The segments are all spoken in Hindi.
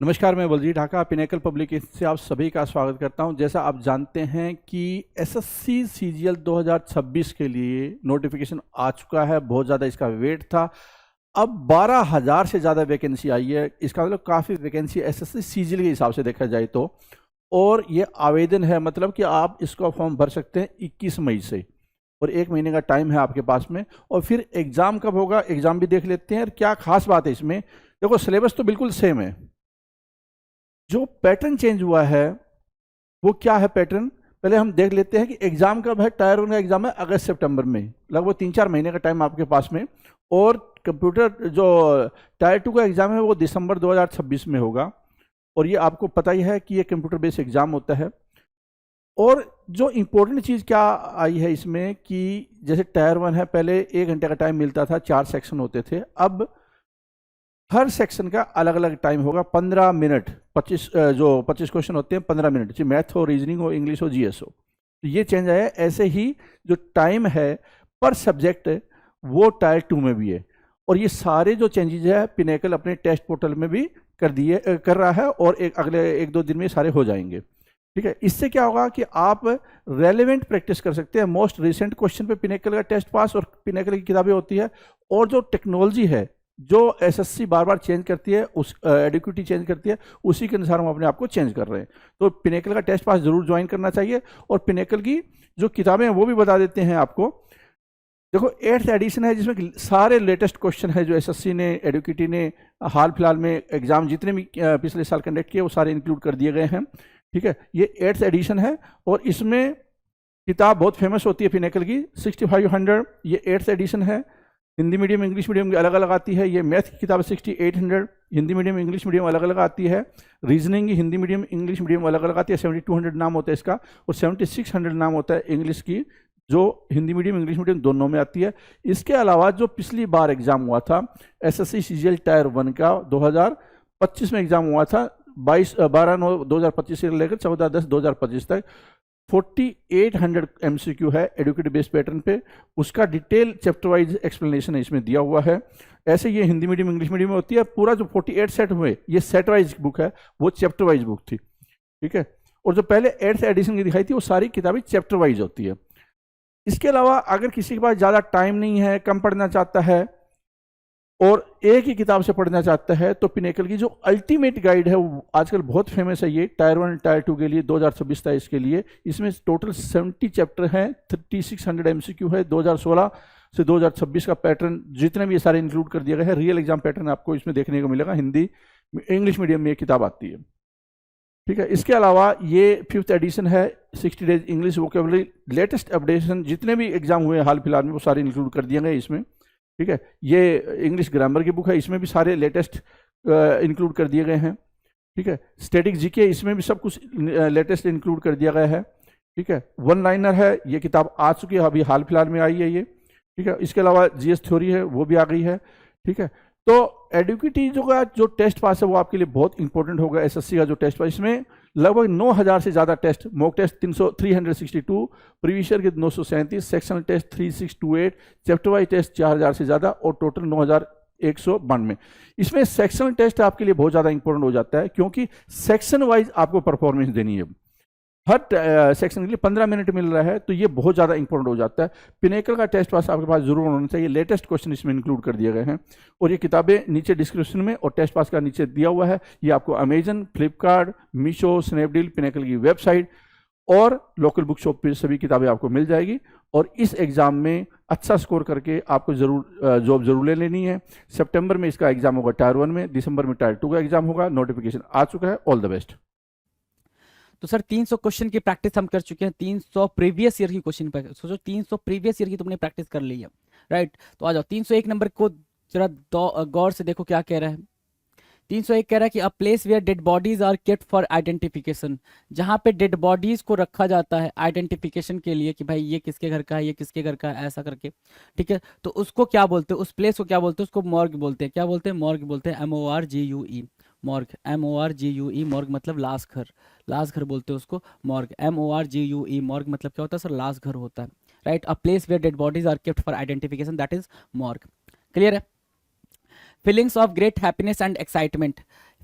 नमस्कार, मैं बलजीत ढाका पिनेकल पब्लिक से आप सभी का स्वागत करता हूं। जैसा आप जानते हैं कि एसएससी सीजीएल 2026 के लिए नोटिफिकेशन आ चुका है। बहुत ज़्यादा इसका वेट था। अब 12,000 से ज़्यादा वैकेंसी आई है। इसका मतलब काफ़ी वैकेंसी एसएससी सीजीएल के हिसाब से देखा जाए तो। और ये आवेदन है, मतलब कि आप इसका फॉर्म भर सकते हैं 21 मई से, और 1 महीने का टाइम है आपके पास में। और फिर एग्ज़ाम कब होगा, एग्ज़ाम भी देख लेते हैं। और क्या खास बात है इसमें, देखो सिलेबस तो बिल्कुल सेम है। जो पैटर्न चेंज हुआ है वो क्या है पैटर्न, पहले हम देख लेते हैं कि एग्जाम कब है। टायर 1 का एग्जाम है अगस्त सितंबर में, लगभग 3-4 महीने का टाइम आपके पास में। और कंप्यूटर जो टायर 2 का एग्जाम है वो दिसंबर 2026 में होगा। और ये आपको पता ही है कि ये कंप्यूटर बेस्ड एग्जाम होता है। और जो इम्पोर्टेंट चीज़ क्या आई है इसमें कि जैसे टायर 1 है, पहले 1 घंटे का टाइम मिलता था, 4 सेक्शन होते थे। अब हर सेक्शन का अलग अलग टाइम होगा, 15 मिनट। 25 क्वेश्चन होते हैं, 15 मिनट, चाहे मैथ हो, रीजनिंग हो, इंग्लिश हो, जीएस हो। तो ये चेंज आया है। ऐसे ही जो टाइम है पर सब्जेक्ट वो टायर 2 में भी है। और ये सारे जो चेंजेस है पिनेकल अपने टेस्ट पोर्टल में भी कर रहा है, और अगले 1-2 दिन में सारे हो जाएंगे। ठीक है, इससे क्या होगा कि आप रेलेवेंट प्रैक्टिस कर सकते हैं। मोस्ट रिसेंट क्वेश्चन पे पिनेकल का टेस्ट पास और पिनेकल की किताबें होती है। और जो टेक्नोलॉजी है जो एसएससी बार बार चेंज करती है, उस एडिक्विटी चेंज करती है, उसी के अनुसार हम अपने आप को चेंज कर रहे हैं। तो पिनेकल का टेस्ट पास जरूर ज्वाइन करना चाहिए। और पिनेकल की जो किताबें हैं वो भी बता देते हैं आपको। देखो 8th एडिशन है जिसमें सारे लेटेस्ट क्वेश्चन है जो एसएससी ने, एडुकेटी ने हाल फिलहाल में एग्जाम जितने भी पिछले साल कंडक्ट किए वो सारे इंक्लूड कर दिए गए हैं। ठीक है, ये 8th एडिशन है। और इसमें किताब बहुत फेमस होती है पिनेकल की, 6500। ये 8th एडिशन है। हिंदी मीडियम इंग्लिश मीडियम अलग अलग आती है। ये मैथ की किताब 6800, हिंदी मीडियम इंग्लिश मीडियम अलग अलग आती है। रीजनिंग की हिंदी मीडियम इंग्लिश मीडियम अलग अलग आती है, 7200 नाम होता है इसका। और 7600 नाम होता है इंग्लिश की, जो हिंदी मीडियम इंग्लिश मीडियम दोनों में आती है। इसके अलावा जो पिछली बार एग्जाम हुआ था एसएससी सीजीएल टायर 1 का 2025 में एग्जाम हुआ था, 12/9/2025 से लेकर 14/10/2025 तक 4800 MCQ है एडुकेटिव बेस्ड पैटर्न पे। उसका डिटेल चैप्टर वाइज एक्सप्लेनेशन इसमें दिया हुआ है। ऐसे ये हिंदी मीडियम इंग्लिश मीडियम में होती है। पूरा जो 48 सेट हुए ये सेट वाइज बुक है, वो चैप्टर वाइज बुक थी। ठीक है, और जो पहले 8th एडिशन की दिखाई थी वो सारी किताबें चैप्टर वाइज होती है। इसके अलावा अगर किसी के पास ज़्यादा टाइम नहीं है, कम पढ़ना चाहता है और एक ही किताब से पढ़ना चाहता है, तो पिनेकल की जो अल्टीमेट गाइड है वो आजकल बहुत फेमस है। ये टायर 1 टायर 2 के लिए 2026-23 के लिए इसमें टोटल 70 चैप्टर हैं, 3600 MCQ है। 2016 से 2026 का पैटर्न जितने भी ये सारे इंक्लूड कर दिए गए हैं। रियल एग्जाम पैटर्न आपको इसमें देखने को मिलेगा। हिंदी इंग्लिश मीडियम में ये किताब आती है। ठीक है, इसके अलावा ये 5th एडिशन है, 60 days English vocabulary. Latest updation जितने भी एग्जाम हुए हाल फिलहाल में वो सारे इंक्लूड कर दिए गए इसमें। ठीक है, ये इंग्लिश ग्रामर की बुक है, इसमें भी सारे लेटेस्ट इंक्लूड कर दिए गए हैं। ठीक है, स्टैटिक जीके इसमें भी सब कुछ लेटेस्ट इंक्लूड कर दिया गया है। ठीक है, 1 लाइनर है, ये किताब आ चुकी है, अभी हाल फिलहाल में आई है ये। ठीक है, इसके अलावा जीएस थ्योरी है वो भी आ गई है। ठीक है, तो एडुकेटी जो टेस्ट पास है वो आपके लिए बहुत इंपॉर्टेंट होगा। एसएससी का जो टेस्ट पास, इसमें लगभग 9000 से ज़्यादा test, mock test 362, previous year के 937, sectional test 3628, chapter wise test 4000 से ज़्यादा, और टोटल 9192। इसमें सेक्शनल टेस्ट आपके लिए बहुत ज़्यादा इंपॉर्टेंट हो जाता है, क्योंकि सेक्शन वाइज आपको परफॉर्मेंस देनी है। हर सेक्शन के लिए 15 मिनट मिल रहा है, तो ये बहुत ज़्यादा इंपॉर्टेंट हो जाता है। पिनेकल का टेस्ट पास आपके पास जरूर होना चाहिए। लेटेस्ट क्वेश्चन इसमें इंक्लूड कर दिए गए हैं। और ये किताबें नीचे डिस्क्रिप्शन में और टेस्ट पास का नीचे दिया हुआ है। ये आपको Amazon, Flipkart, Meesho, Snapdeal, pinnacle की वेबसाइट और लोकल बुक शॉप पर सभी किताबें आपको मिल जाएगी। और इस एग्ज़ाम में अच्छा स्कोर करके आपको जॉब जरूर ले लेनी है। सितंबर में इसका एग्जाम होगा टायर 1 में, दिसंबर में टायर 2 का एग्जाम होगा। नोटिफिकेशन आ चुका है। All the best. तो सर 300 क्वेश्चन की प्रैक्टिस हम कर चुके हैं। 300 प्रीवियस ईयर की क्वेश्चन पर सोचो, 300 प्रीवियस ईयर की तुमने प्रैक्टिस कर ली है, राइट। तो आ जाओ 301 नंबर को जरा गौर से देखो क्या कह रहा है। 301 कह रहा है कि a place where dead bodies are kept for identification, जहां पे डेड बॉडीज को रखा जाता है आइडेंटिफिकेशन के लिए कि भाई ये किसके घर का है, ये किसके घर का है, ऐसा करके। ठीक है, तो उसको क्या बोलते हैं, उस प्लेस को क्या बोलते हैं? उसको मॉर्ग बोलते हैं। क्या बोलते हैं? मॉर्ग बोलते हैं। MORGUE, मॉर्ग, MORGUE, मॉर्ग मतलब लाश घर, लाश घर बोलते हैं उसको मॉर्ग। MORGUE, मॉर्ग मतलब क्या होता है सर? लाश घर होता है, right. A place where dead bodies are kept for identification, that is morgue. Clear है? Feelings of great happiness and excitement,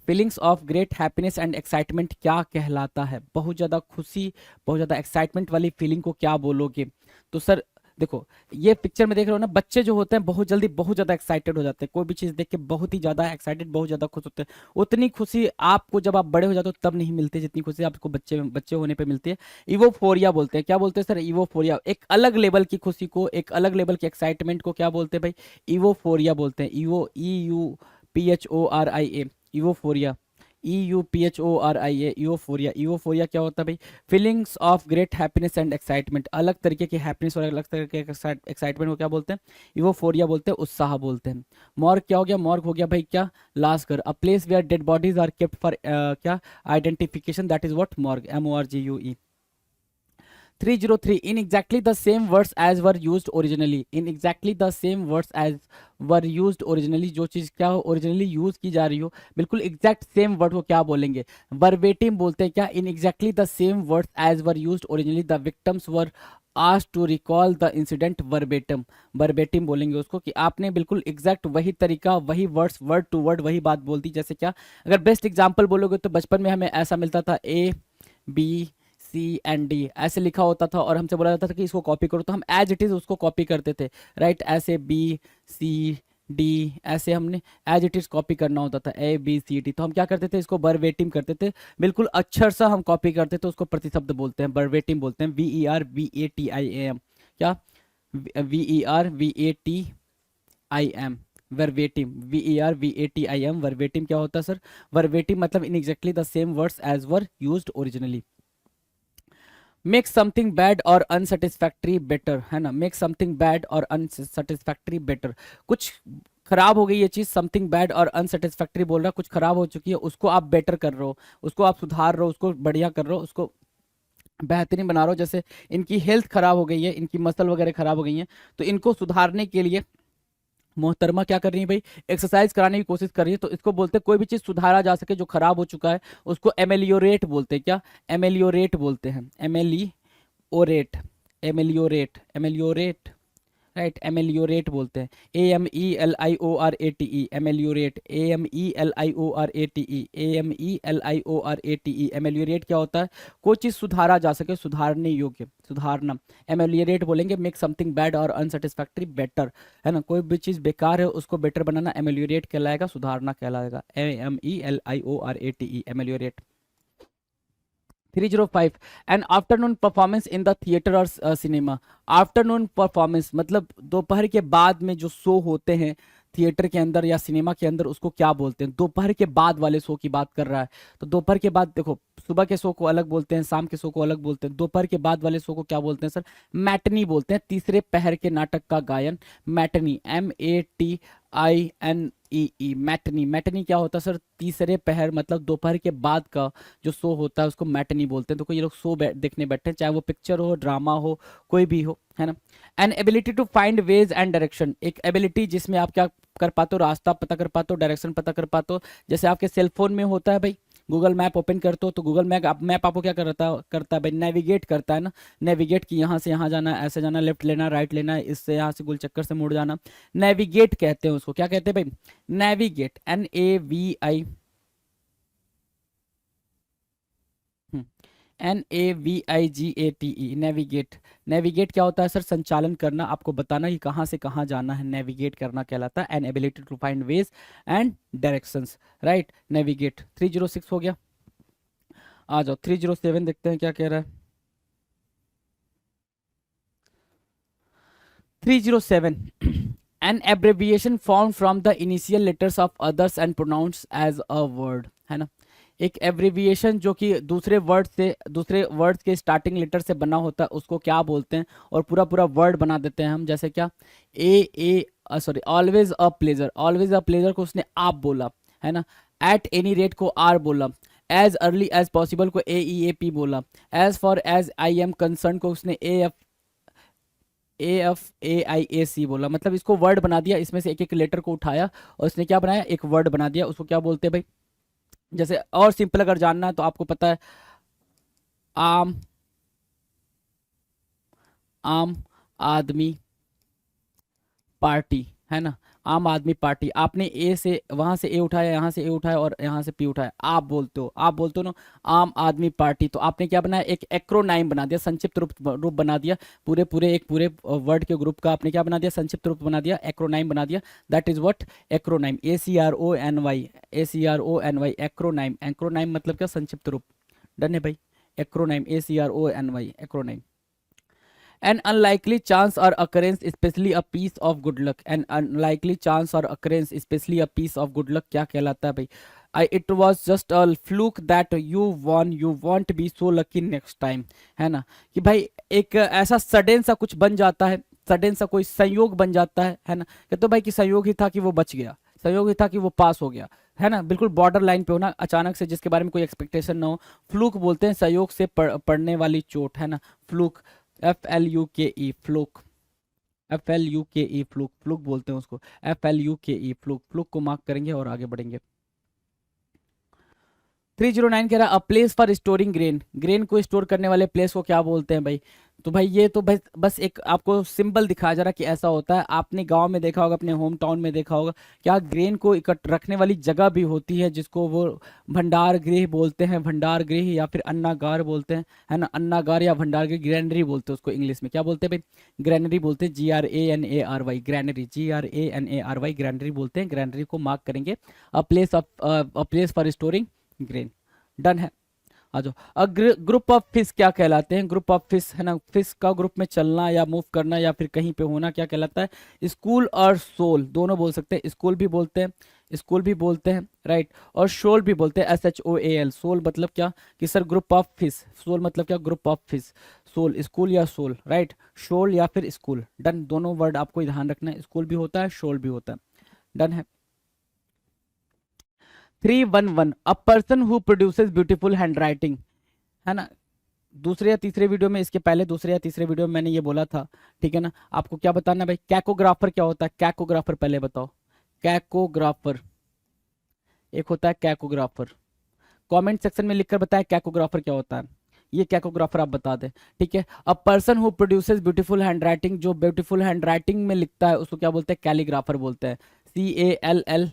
feelings of great happiness and excitement क्या कहलाता है? बहुत ज़्यादा खुशी, बहुत ज़्यादा एक्साइटमेंट वाली फीलिंग को क्या बोलोगे? तो सर देखो, ये पिक्चर में देख रहे हो ना, बच्चे जो होते हैं बहुत जल्दी बहुत ज़्यादा एक्साइटेड हो जाते हैं, कोई भी चीज़ देख के बहुत ही ज़्यादा एक्साइटेड, बहुत ज़्यादा खुश होते हैं। उतनी खुशी आपको जब आप बड़े हो जाते हो तब नहीं मिलती जितनी खुशी आपको बच्चे बच्चे होने पे मिलती है। इवोफोरिया बोलते हैं। क्या बोलते हैं सर? इवोफोरिया। एक अलग लेवल की खुशी को, एक अलग लेवल की एक्साइटमेंट को क्या बोलते हैं भाई? इवोफोरिया बोलते हैं। EUPHORIA, इवोफोरिया। EUPHORIA, इवोफोरिया। इवोफोरिया क्या होता है भाई? Feelings of great happiness and excitement. अलग तरीके की हैप्पीनेस और अलग तरीके के एक्साइटमेंट को क्या बोलते हैं? इवोफोरिया बोलते हैं, उत्साह बोलते हैं। मॉर्ग क्या हो गया? मॉर्ग हो गया भाई क्या? लाश घर। A place where dead bodies are kept for क्या? Identification, that is what? Morgue, MORGUE। 303, in exactly the same words as were used originally, in exactly the same words as were used originally, जो चीज क्या ओरिजिनली यूज की जा रही हो, बिल्कुल एग्जैक्ट सेम वर्ड को क्या बोलेंगे? वर्बेटिम बोलते हैं क्या? In exactly the same words as were used originally the victims were asked to recall the incident verbatim. Verbatim बोलेंगे उसको कि आपने बिल्कुल एग्जैक्ट वही तरीका, वही वर्ड्स, वर्ड टू वर्ड वही बात बोल दी। जैसे क्या, अगर बेस्ट एग्जांपल बोलोगे तो बचपन में हमें ऐसा मिलता था, ABCD ऐसे लिखा होता था और हमसे बोला जाता था कि इसको कॉपी करो, तो हम एज इट इज उसको कॉपी करते थे, राइट? ऐसे BCD ऐसे हमने एज इट इज कॉपी करना होता था, ABCD। तो हम क्या करते थे? इसको वर्बेटिम करते थे, बिल्कुल अक्षर सा हम कॉपी करते थे, उसको प्रतिशब्द बोलते हैं, वर्बेटिम बोलते हैं। VERBATIAM। क्या? VERBATIM, verbatim. VERBATIM, वर्बेटिम क्या होता है सर? वर्बेटिम मतलब in exactly the same words as were used originally. Make something bad और अनसेटिस्फैक्ट्री बेटर, है ना? मेक समथिंग बैड और अनसेटिस्फैक्ट्री बेटर। कुछ खराब हो गई ये चीज, समथिंग बैड और अनसेटिस्फैक्ट्री बोल रहा है, कुछ खराब हो चुकी है, उसको आप बेटर कर रहे हो, उसको आप सुधार रहे हो, उसको बढ़िया कर रहे हो, उसको बेहतरीन बना रहे हो। जैसे इनकी हेल्थ खराब हो गई है, इनकी मसल वगैरह खराब हो गई है, तो इनको सुधारने के लिए मोहतरमा क्या कर रही है भाई? एक्सरसाइज कराने की कोशिश कर रही है। तो इसको बोलते हैं, कोई भी चीज सुधारा जा सके जो खराब हो चुका है, उसको एमेलियोरेट बोलते हैं। क्या? एमेलियोरेट बोलते हैं, एमेलियोरेट, एमेलियोरेट, एमेलियोरेट, राइट? एमेलियोरेट बोलते हैं, AMELIORATE, एमेलियोरेट, AMELIORATE, AMELIORATE। एमेलियोरेट क्या होता है? कोई चीज सुधारा जा सके, सुधारने योग्य, सुधारना, एमेलियोरेट बोलेंगे। मेक समथिंग बैड और अनसेटिस्फैक्ट्री बेटर, है ना? कोई भी चीज बेकार है उसको बेटर बनाना एमेलियोरेट कहलाएगा, सुधारना कहलाएगा, AMELIORATE, ameliorate. 305, an afternoon performance in the theatre और सिनेमा। आफ्टरनून परफॉर्मेंस मतलब दोपहर के बाद में जो शो होते हैं थिएटर के अंदर या सिनेमा के अंदर, उसको क्या बोलते हैं? दोपहर के बाद वाले शो की बात कर रहा है। तो दोपहर के बाद देखो, सुबह के शो को अलग बोलते हैं, शाम के शो को अलग बोलते हैं, दोपहर के बाद वाले शो को क्या बोलते हैं सर? मैटनी बोलते हैं। तीसरे पहर के नाटक का गायन, मैटनी, MATINEE, मैटनी। मैटनी क्या होता है सर? तीसरे पहर मतलब दोपहर के बाद का जो शो होता है उसको मैटनी बोलते हैं। तो कोई ये लोग शो देखने बैठे हैं, चाहे वो पिक्चर हो, ड्रामा हो, कोई भी हो, है ना? An ability to find ways and direction, एक एबिलिटी जिसमें आप क्या कर पाते हो? रास्ता पता कर पाते हो, डायरेक्शन पता कर पाते हो। जैसे आपके सेलफोन में होता है भाई, गूगल मैप ओपन करते हो तो गूगल मैप आपको क्या करता है भाई? नेविगेट करता है ना। नेविगेट की यहाँ से यहाँ जाना, ऐसे जाना, लेफ्ट लेना, राइट लेना, इससे यहाँ से गोल चक्कर से मुड़ जाना, नेविगेट कहते हैं उसको। क्या कहते हैं भाई? Navigate, NAVI, NAVIGATE, navigate. Navigate क्या होता है सर? संचालन करना, आपको बताना कि कहाँ से कहाँ जाना है, नेविगेट करना कहलाता है। An ability to find ways and directions, right? Navigate. 306 हो गया। आ जाओ 307 देखते हैं क्या कह रहा है। 307, an abbreviation formed from the initial letters of others and pronounced as a word, है ना? एक एब्रिविएशन जो कि दूसरे वर्ड के स्टार्टिंग लेटर से बना होता है उसको क्या बोलते हैं? और पूरा पूरा वर्ड बना देते हैं हम। जैसे क्या? Always a pleasure, always a pleasure को उसने आप बोला, है ना? एट एनी रेट को आर बोला, एज अर्ली एज पॉसिबल को AEAP बोला, as far as I am concerned को उसने AFAIAC बोला। मतलब इसको वर्ड बना दिया, इसमें से एक एक लेटर को उठाया और इसने क्या बनाया? एक वर्ड बना दिया। उसको क्या बोलते हैं भाई? जैसे और सिंपल अगर जानना है तो आपको पता है, आम, आम आदमी पार्टी, है ना? आम आदमी पार्टी। आपने ए से वहां से ए उठाया, यहाँ से ए उठाया और यहाँ से पी उठाया, आप बोलते हो ना आम आदमी पार्टी, तो आपने क्या बनाया, एक एक्रोनाइम बना दिया, संक्षिप्त रूप बना दिया, पूरे पूरे एक पूरे वर्ड के ग्रुप का आपने क्या बना दिया, संक्षिप्त रूप बना दिया, एक्रोनाइम बना दिया। That is what, acronym, ACRONY, ACRONY, acronym. Acronym मतलब क्या, संक्षिप्त रूप। डन है भाई, एक्रोनाइम, ACRONY, एक्रोनाइम। An unlikely chance or occurrence, especially a piece of good luck. An unlikely chance or occurrence, especially a piece of good luck, क्या कहलाता है भाई? It was just a fluke that you won. You won't be so lucky next time, है ना? कि भाई एक ऐसा सडन सा कुछ बन जाता है, सडन सा कोई संयोग बन जाता है ना? कि तो भाई कि संयोग ही था कि वो बच गया, संयोग ही था कि वो पास हो गया, है ना? बिल्कुल बॉर्डर लाइन पे होना अचानक से, जिसके बारे में कोई एक्सपेक्टेशन ना हो। फ्लूक बोलते हैं संयोग से पड़ने वाली चोट, है ना? Fluke, FLUKE, fluke, FLUKE, fluke, fluke बोलते हैं उसको, FLUKE, फ्लूक। फ्लूक को मार्क करेंगे और आगे बढ़ेंगे। 309 कह रहा है a place for storing grain. Grain को स्टोर करने वाले प्लेस को क्या बोलते हैं भाई? तो भाई ये तो बस एक आपको सिंबल दिखाया जा रहा कि ऐसा होता है। आपने गांव में देखा होगा, अपने होम टाउन में देखा होगा, क्या ग्रेन को इकट्ठ रखने वाली जगह भी होती है, जिसको वो भंडार गृह बोलते हैं, भंडार गृह या फिर अन्नागार बोलते हैं, है ना? अन्नागार या भंडार गृह, ग्रैनरी बोलते हैं उसको इंग्लिश में। क्या बोलते हैं भाई? ग्रैनरी बोलते हैं, GRANARY, ग्रैनरी, GRANARY, ग्रैनरी बोलते हैं। ग्रैनरी को मार्क करेंगे, a place for storing grain. Done है, आ जाओ। ग्रुप ऑफ फिश क्या कहलाते हैं? ग्रुप ऑफ फिश, है ना? फिश का ग्रुप में चलना या मूव करना या फिर कहीं पे होना क्या कहलाता है? स्कूल और सोल दोनों बोल सकते हैं। स्कूल भी बोलते हैं, स्कूल भी बोलते हैं, राइट। और शोल भी बोलते हैं, SHOAL। सोल मतलब क्या कि sir group of fish, shoal मतलब क्या, group of fish. Shoal, school या सोल, राइट? शोल या फिर स्कूल। डन, दोनों वर्ड आपको ध्यान रखना है, स्कूल भी होता है, शोल भी होता है। डन है। 311, a person who produces beautiful hand writing, है ना? दूसरे या तीसरे वीडियो में, इसके पहले दूसरे या तीसरे वीडियो में मैंने ये बोला था, ठीक है ना? आपको क्या बताना भाई, कैकोग्राफर क्या होता है? कैकोग्राफर पहले बताओ। कैकोग्राफर, एक होता है कैकोग्राफर। कमेंट सेक्शन में लिखकर बताएं कैकोग्राफर क्या होता है। ये कैकोग्राफर आप बता दें, ठीक है? A person who produces beautiful hand writing, जो ब्यूटीफुल हैंड राइटिंग में लिखता है उसको क्या बोलते हैं? कैलीग्राफर बोलते हैं। CALLCA,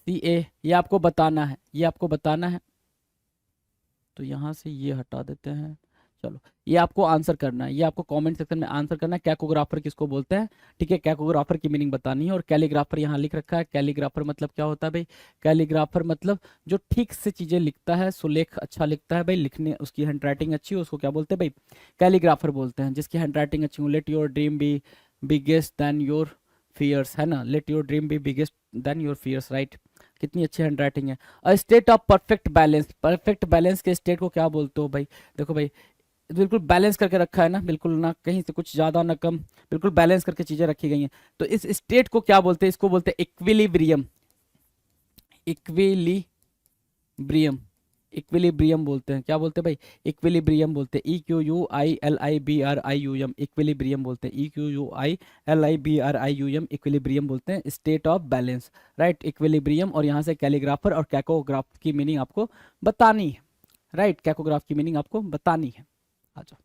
ये आपको बताना है, ये आपको बताना है। तो यहाँ से ये हटा देते हैं, चलो ये आपको आंसर करना है, ये आपको कमेंट सेक्शन में आंसर करना है, कैकोग्राफर किसको बोलते हैं, ठीक है? कैकोग्राफर की मीनिंग बतानी है। और कैलीग्राफर यहाँ लिख रखा है। कैलीग्राफर मतलब क्या होता है भाई? कैलीग्राफर मतलब जो ठीक से चीजें लिखता है, सुलेख अच्छा लिखता है भाई, लिखने उसकी हैंड राइटिंग अच्छी हो, उसको क्या बोलते हैं भाई? कैलीग्राफर बोलते हैं। जिसकी हैंड राइटिंग अच्छी हो। Let your dream be biggest then your fears, है ना? Let your dream be biggest then your fears, right? कितनी अच्छी हैंड राइटिंग है। A state of perfect balance, perfect balance के स्टेट को क्या बोलते हो भाई? देखो भाई, बिल्कुल बैलेंस करके रखा है ना, बिल्कुल ना कहीं से कुछ ज्यादा ना कम, बिल्कुल बैलेंस करके चीजें रखी गई हैं। तो इस स्टेट को क्या बोलते हैं? इसको बोलते हैं इक्विलिब्रियम। इक्विलिब्रियम, इक्विलिब्रियम बोलते हैं। क्या बोलते हैं भाई? इक्विलिब्रियम बोलते हैं। EQUILIBRIUM, इक्विलिब्रियम बोलते हैं। EQUILIBRIUM, इक्विलिब्रियम बोलते हैं। State of balance, right? Equilibrium. और यहाँ से कैलीग्राफर और कैकोग्राफ की मीनिंग आपको बतानी है, राइट? कैकोग्राफ की मीनिंग आपको बतानी है। आ जाओ।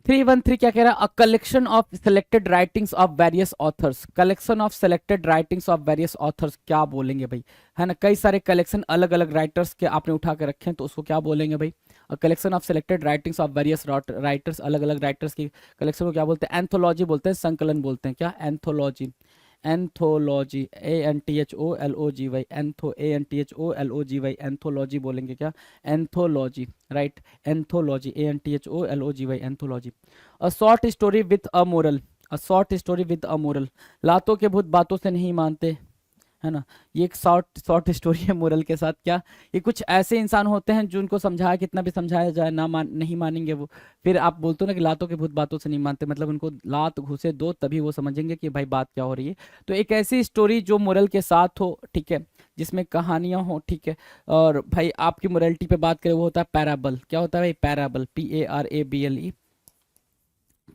313 क्या कह रहा है? A collection of selected writings of various authors. Collection of selected writings of various authors क्या बोलेंगे भाई? है ना? कई सारे कलेक्शन अलग अलग राइटर्स के आपने उठा के रखे हैं, तो उसको क्या बोलेंगे भाई? A collection of selected writings of various writers, अलग अलग राइटर्स की कलेक्शन को क्या बोलते हैं? एंथोलॉजी बोलते हैं, संकलन बोलते हैं। क्या? Anthology, anthology, ANTHOLOGY, antho, ANTHOLOGY, anthology बोलेंगे। क्या? Anthology, right? Anthology, ANTHOLOGY, anthology. A short story with a moral, a short story with a moral. लातों के भूत बातों से नहीं मानते, है ना? ये एक शॉर्ट स्टोरी है मोरल के साथ। क्या? ये कुछ ऐसे इंसान होते हैं जो उनको समझाया, कितना भी समझाया जाए नहीं मानेंगे वो। फिर आप बोलते हो ना कि लातों के भूत बातों से नहीं मानते, मतलब उनको लात घुसे दो तभी वो समझेंगे कि भाई बात क्या हो रही है। तो एक ऐसी स्टोरी जो मोरल के साथ हो, ठीक है? जिसमें कहानियां हो, ठीक है? और भाई आपकी मोरलिटी पे बात करें, वो होता है पैराबल। क्या होता है भाई? पैराबल, PARABLE,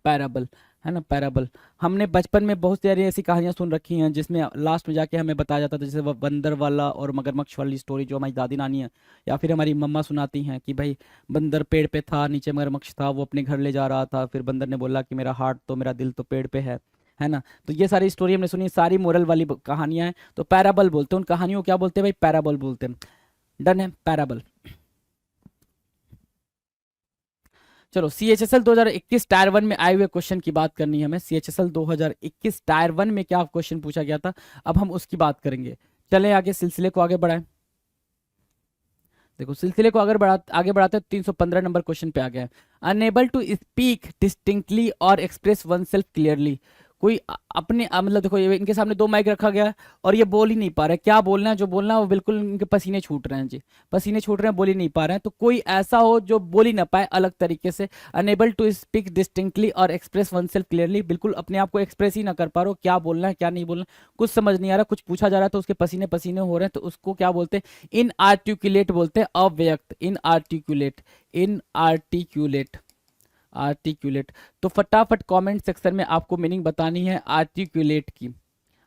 पैराबल, है ना? पैराबल। हमने बचपन में बहुत सारी ऐसी कहानियां सुन रखी हैं जिसमें लास्ट में जाके हमें बताया जाता था, जैसे वो बंदर वाला और मगरमच्छ वाली स्टोरी जो हमारी दादी नानी है या फिर हमारी मम्मा सुनाती हैं कि भाई बंदर पेड़ पे था, नीचे मगरमच्छ था, वो अपने घर ले जा रहा था, फिर बंदर ने बोला कि मेरा हार्ट तो, मेरा दिल तो पेड़ पे है है ना। तो ये सारी स्टोरी हमने सुनी, सारी मोरल वाली कहानियां हैं, तो पैराबल बोलते हैं उन कहानियों को, क्या बोलते हैं भाई, पैराबल बोलते हैं। डन है, पैराबल। चलो CHSL 2021 टायर 1 में आए हुए क्वेश्चन की बात करनी है हमें। CHSL 2021 टायर 1 में क्या क्वेश्चन पूछा गया था, अब हम उसकी बात करेंगे। चलें आगे, सिलसिले को आगे बढ़ाएं। देखो सिलसिले को अगर आगे बढ़ाते हैं, 315 नंबर क्वेश्चन पे आ गया है। अनेबल टू स्पीक डिस्टिंक्टली और एक्सप्रेस वन सेल्फ क्लियरली। कोई अपने मतलब देखो ये इनके सामने 2 माइक रखा गया है और ये बोल ही नहीं पा रहे, क्या बोलना है, जो बोलना है वो बिल्कुल इनके पसीने छूट रहे हैं जी, पसीने छूट रहे हैं, बोल ही नहीं पा रहे हैं। तो कोई ऐसा हो जो बोल ही ना पाए अलग तरीके से, अनेबल टू स्पीक डिस्टिंक्टली और एक्सप्रेस वन सेल्फ क्लियरली, बिल्कुल अपने आप को एक्सप्रेस ही ना कर पा रहे हो, क्या बोलना है क्या नहीं बोलना, कुछ समझ नहीं आ रहा, कुछ पूछा जा रहा है तो उसके पसीने पसीने हो रहे हैं, तो उसको क्या बोलते हैं, इनआर्टिकुलेट बोलते हैं, अव्यक्त, इनआर्टिकुलेट, इनआर्टिकुलेट, आर्टिकुलेट। तो फटाफट कमेंट सेक्शन में आपको मीनिंग बतानी है आर्टिकुलेट की,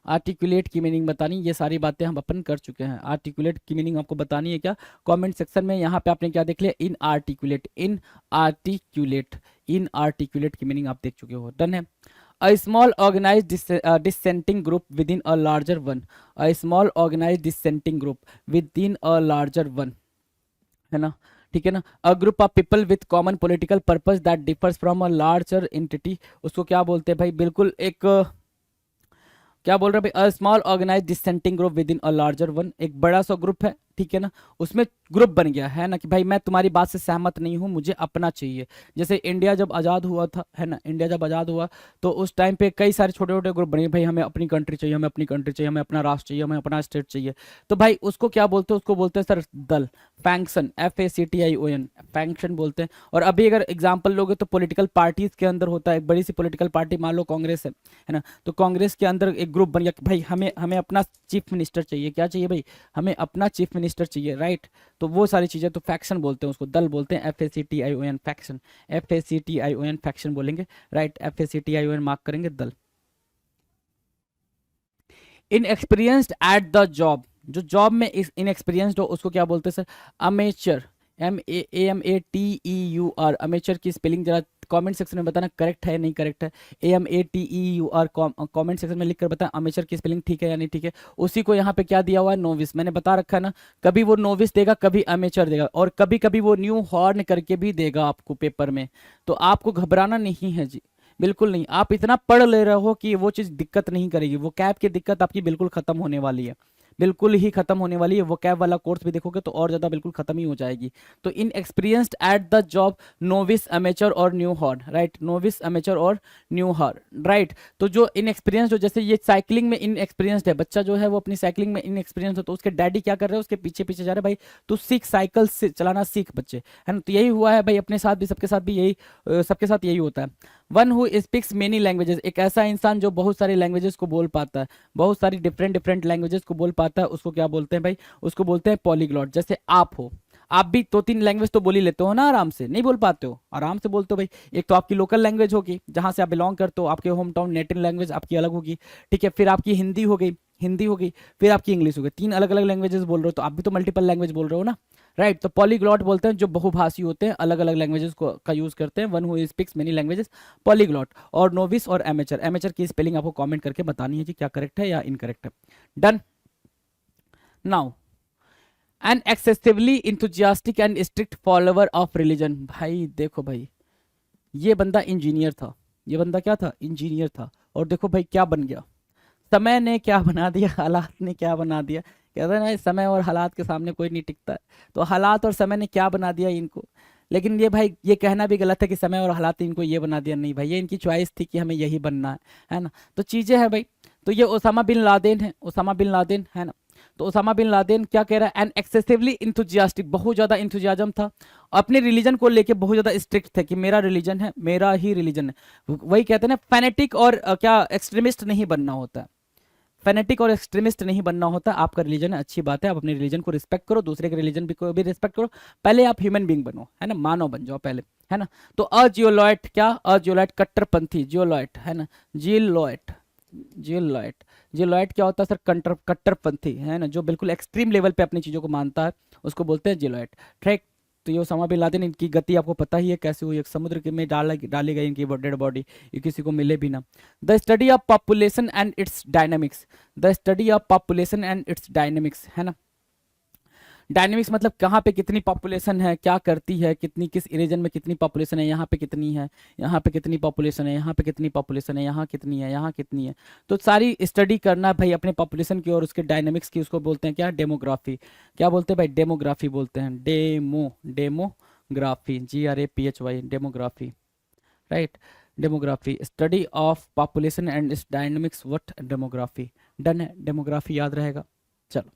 आर्टिकुलेट की मीनिंग बतानी, ये सारी बातें हम अपन कर चुके हैं। आर्टिकुलेट की मीनिंग आपको बतानी है क्या, कमेंट सेक्शन में। यहाँ पे आपने क्या देख लिया, inarticulate, inarticulate, inarticulate की मीनिंग आप देख चुके हो। डन है। A small organized dissenting group within a larger one, a small organized dissenting group within a larger one, है ना, ठीक है ना। A group of people with common political purpose that differs from a larger entity, उसको क्या बोलते हैं भाई, बिल्कुल एक क्या बोल रहे हैं भाई, a small organize dissenting group within a larger one, एक बड़ा सा ग्रुप है, ठीक है ना, उसमें ग्रुप बन गया है ना, कि भाई मैं तुम्हारी बात से सहमत नहीं हूं, मुझे अपना चाहिए। जैसे इंडिया जब आज़ाद हुआ था, है ना, इंडिया जब आज़ाद हुआ तो उस टाइम पे कई सारे छोटे छोटे ग्रुप बने, भाई हमें अपनी कंट्री चाहिए, हमें अपनी कंट्री चाहिए, हमें अपना राष्ट्र चाहिए, हमें अपना स्टेट चाहिए। तो भाई उसको क्या बोलते हैं, उसको बोलते हैं सर दल, फैंक्शन, FACTION, फैंक्शन बोलते हैं। और अभी अगर एग्जाम्पल लोगे तो पॉलिटिकल पार्टीज के अंदर होता है, एक बड़ी सी पॉलिटिकल पार्टी मान लो कांग्रेस है ना, तो कांग्रेस के अंदर एक ग्रुप बन गया कि भाई हमें हमें अपना चीफ मिनिस्टर चाहिए, क्या चाहिए भाई, हमें अपना चीफ मिनिस्टर चाहिए, राइट। तो वो सारी चीजें, तो फैक्शन बोलते हैं उसको, दल बोलते हैं, FACTION, फैक्शन, FACTION, फैक्शन बोलेंगे, राइट, FACTION मार्क करेंगे, दल। इनएक्सपीरियंस्ड एट द जॉब, जो जॉब में इनएक्सपीरियंस्ड हो उसको क्या बोलते हैं सर, अमेचर, AMATEUR, अमेचर की स्पेलिंग जरा कमेंट सेक्शन में बताना करेक्ट है नहीं करेक्ट है, AMATEUR कमेंट सेक्शन में लिख कर बताना अमेचर की स्पेलिंग ठीक है या नहीं ठीक है। उसी को यहाँ पे क्या दिया हुआ है, नोविस, मैंने बता रखा है ना, कभी वो नोविस देगा, कभी अमेचर देगा, और कभी कभी वो न्यू हॉर्न करके भी देगा आपको पेपर में। तो आपको घबराना नहीं है जी, बिल्कुल नहीं, आप इतना पढ़ ले रहे हो कि वो चीज़ दिक्कत नहीं करेगी, वो कैब की दिक्कत आपकी बिल्कुल खत्म होने वाली है, बिल्कुल ही खत्म होने वाली है। वो कैब वाला कोर्स भी देखोगे तो और ज़्यादा बिल्कुल खत्म ही हो जाएगी। तो inexperienced at the job, novice, amateur और new horn, right, novice, amateur और न्यू हॉर्न, राइट। तो जो इन एक्सपीरियंस, जैसे ये साइकिलिंग में इन एक्सपीरियंस्ड है, बच्चा जो है वो अपनी साइकिलिंग में इन एक्सपीरियंस है, तो उसके डैडी क्या कर रहे हैं, उसके पीछे पीछे जा रहे हैं, भाई तू सीख, साइकिल से चलाना सीख बच्चे, है ना। तो यही हुआ है भाई अपने साथ भी, सबके साथ भी यही, सबके साथ यही होता है। One who speaks many languages, एक ऐसा इंसान जो बहुत सारी लैंग्वेजेस को बोल पाता है, बहुत सारी डिफरेंट डिफरेंट लैंग्वेजेस को बोल पाता है, उसको क्या बोलते हैं भाई, उसको बोलते हैं पॉलीग्लॉट। जैसे आप हो, आप भी 2-3 लैंग्वेज तो बोल ही लेते हो ना, आराम से नहीं बोल पाते हो, आराम से बोलते हो भाई। एक तो आपकी लोकल लैंग्वेज होगी जहां से आप बिलोंग करते हो, आपके होम टाउन नेटिव लैंग्वेज आपकी अलग होगी, ठीक है, फिर आपकी हिंदी हो गई, हिंदी हो गई, फिर आपकी इंग्लिश हो गई, 3 अलग अलग लैंग्वेजेस बोल रहे हो, तो आप भी तो मल्टीपल लैंग्वेज बोल रहे हो ना, राइट। तो पॉलीग्लॉट बोलते हैं जो बहुभाषी होते हैं, अलग अलग लैंग्वेजेस को का यूज करते हैं, one who speaks many languages, polyglot. और नोविस और एमेचर, एमेचर की स्पेलिंग आपको कमेंट करके बतानी है कि क्या करेक्ट है या इनकरेक्ट है। Done. Now, an excessively enthusiastic and strict follower of religion, भाई देखो भाई, ये बंदा इंजीनियर था, ये बंदा क्या था, इंजीनियर था, और देखो भाई क्या बन गया, समय ने क्या बना दिया, हालात ने क्या बना दिया, कहते हैं ना समय और हालात के सामने कोई नहीं टिकता है, तो हालात और समय ने क्या बना दिया इनको। लेकिन ये भाई ये कहना भी गलत है कि समय और हालात ने इनको ये बना दिया, नहीं भाई, ये इनकी चॉइस थी कि हमें यही बनना है ना। तो चीज़ें हैं भाई, तो ये ओसामा बिन लादेन है, ओसामा बिन लादेन, है ना। तो ओसामा बिन लादेन क्या कह रहा है, एन एक्सेसिवली इंथुजियास्टिक, बहुत ज़्यादा इंथुजियाजम था, अपने रिलीजन को लेके बहुत ज़्यादा स्ट्रिक्ट थे कि मेरा रिलीजन है, मेरा ही रिलीजन है। वही कहते हैं ना, फैनेटिक और क्या एक्सट्रीमिस्ट नहीं बनना होता है, फैनेटिक और एक्सट्रीमिस्ट नहीं बनना होता। आपका रिलीजन है, अच्छी बात है, आप अपने रिलीजन को रिस्पेक्ट करो, दूसरे के रिलीजन भी को भी रिस्पेक्ट करो, पहले आप ह्यूमन बींग बनो, है ना, मानव बन जाओ पहले, है ना। तो अजियोलॉइट, क्या अजियोलॉइट, कट्टरपंथी, जियोलॉइट, है ना, जियोलॉइट, जियोलॉइट, जियोलॉइट क्या होता है सर, कट्टरपंथी, है ना, जो बिल्कुल एक्सट्रीम लेवल पे अपनी चीज़ों को मानता है, उसको बोलते हैं जियोलॉइट, ठीक। तो ये ओसामा बिन लादेन, इनकी गति आपको पता ही है कैसे हुई, एक समुद्र के में डाली गई इनकी डेड बॉडी, ये किसी को मिले भी ना। The study of population and it's dynamics, the study of population and it's dynamics, है ना। डायनेमिक्स मतलब कहाँ पे कितनी पॉपुलेशन है, क्या करती है, कितनी किस रीजन में कितनी पॉपुलेशन है, यहाँ पे कितनी है, यहाँ पे कितनी पॉपुलेशन है, यहाँ पे कितनी पॉपुलेशन है, यहाँ कितनी है, यहाँ कितनी है। तो सारी स्टडी करना भाई अपने पॉपुलेशन की और उसके डायनेमिक्स की, उसको बोलते हैं क्या, डेमोग्राफी। क्या बोलते हैं भाई, डेमोग्राफी बोलते हैं, demography, GRAPHY, demography, right. Demography, study of population and its dynamics, what demography, done है, डेमोग्राफी याद रहेगा। चलो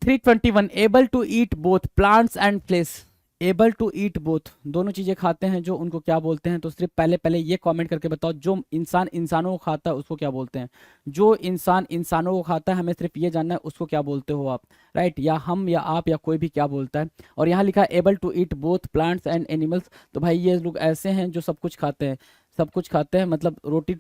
321, able to eat both plants and flesh, able to eat both, दोनों चीजें खाते हैं जो, उनको क्या बोलते हैं। तो सिर्फ पहले ये कमेंट करके बताओ, जो इंसान इंसानों को खाता है उसको क्या बोलते हैं, जो इंसान इंसानों को खाता है, हमें सिर्फ ये जानना है उसको क्या बोलते हो आप, राइट। या हम या आप या कोई भी क्या बोलता है। और यहाँ लिखा है able to eat both plants and animals, तो भाई ये लोग ऐसे हैं जो सब कुछ खाते हैं, सब कुछ खाते हैं, मतलब रोटी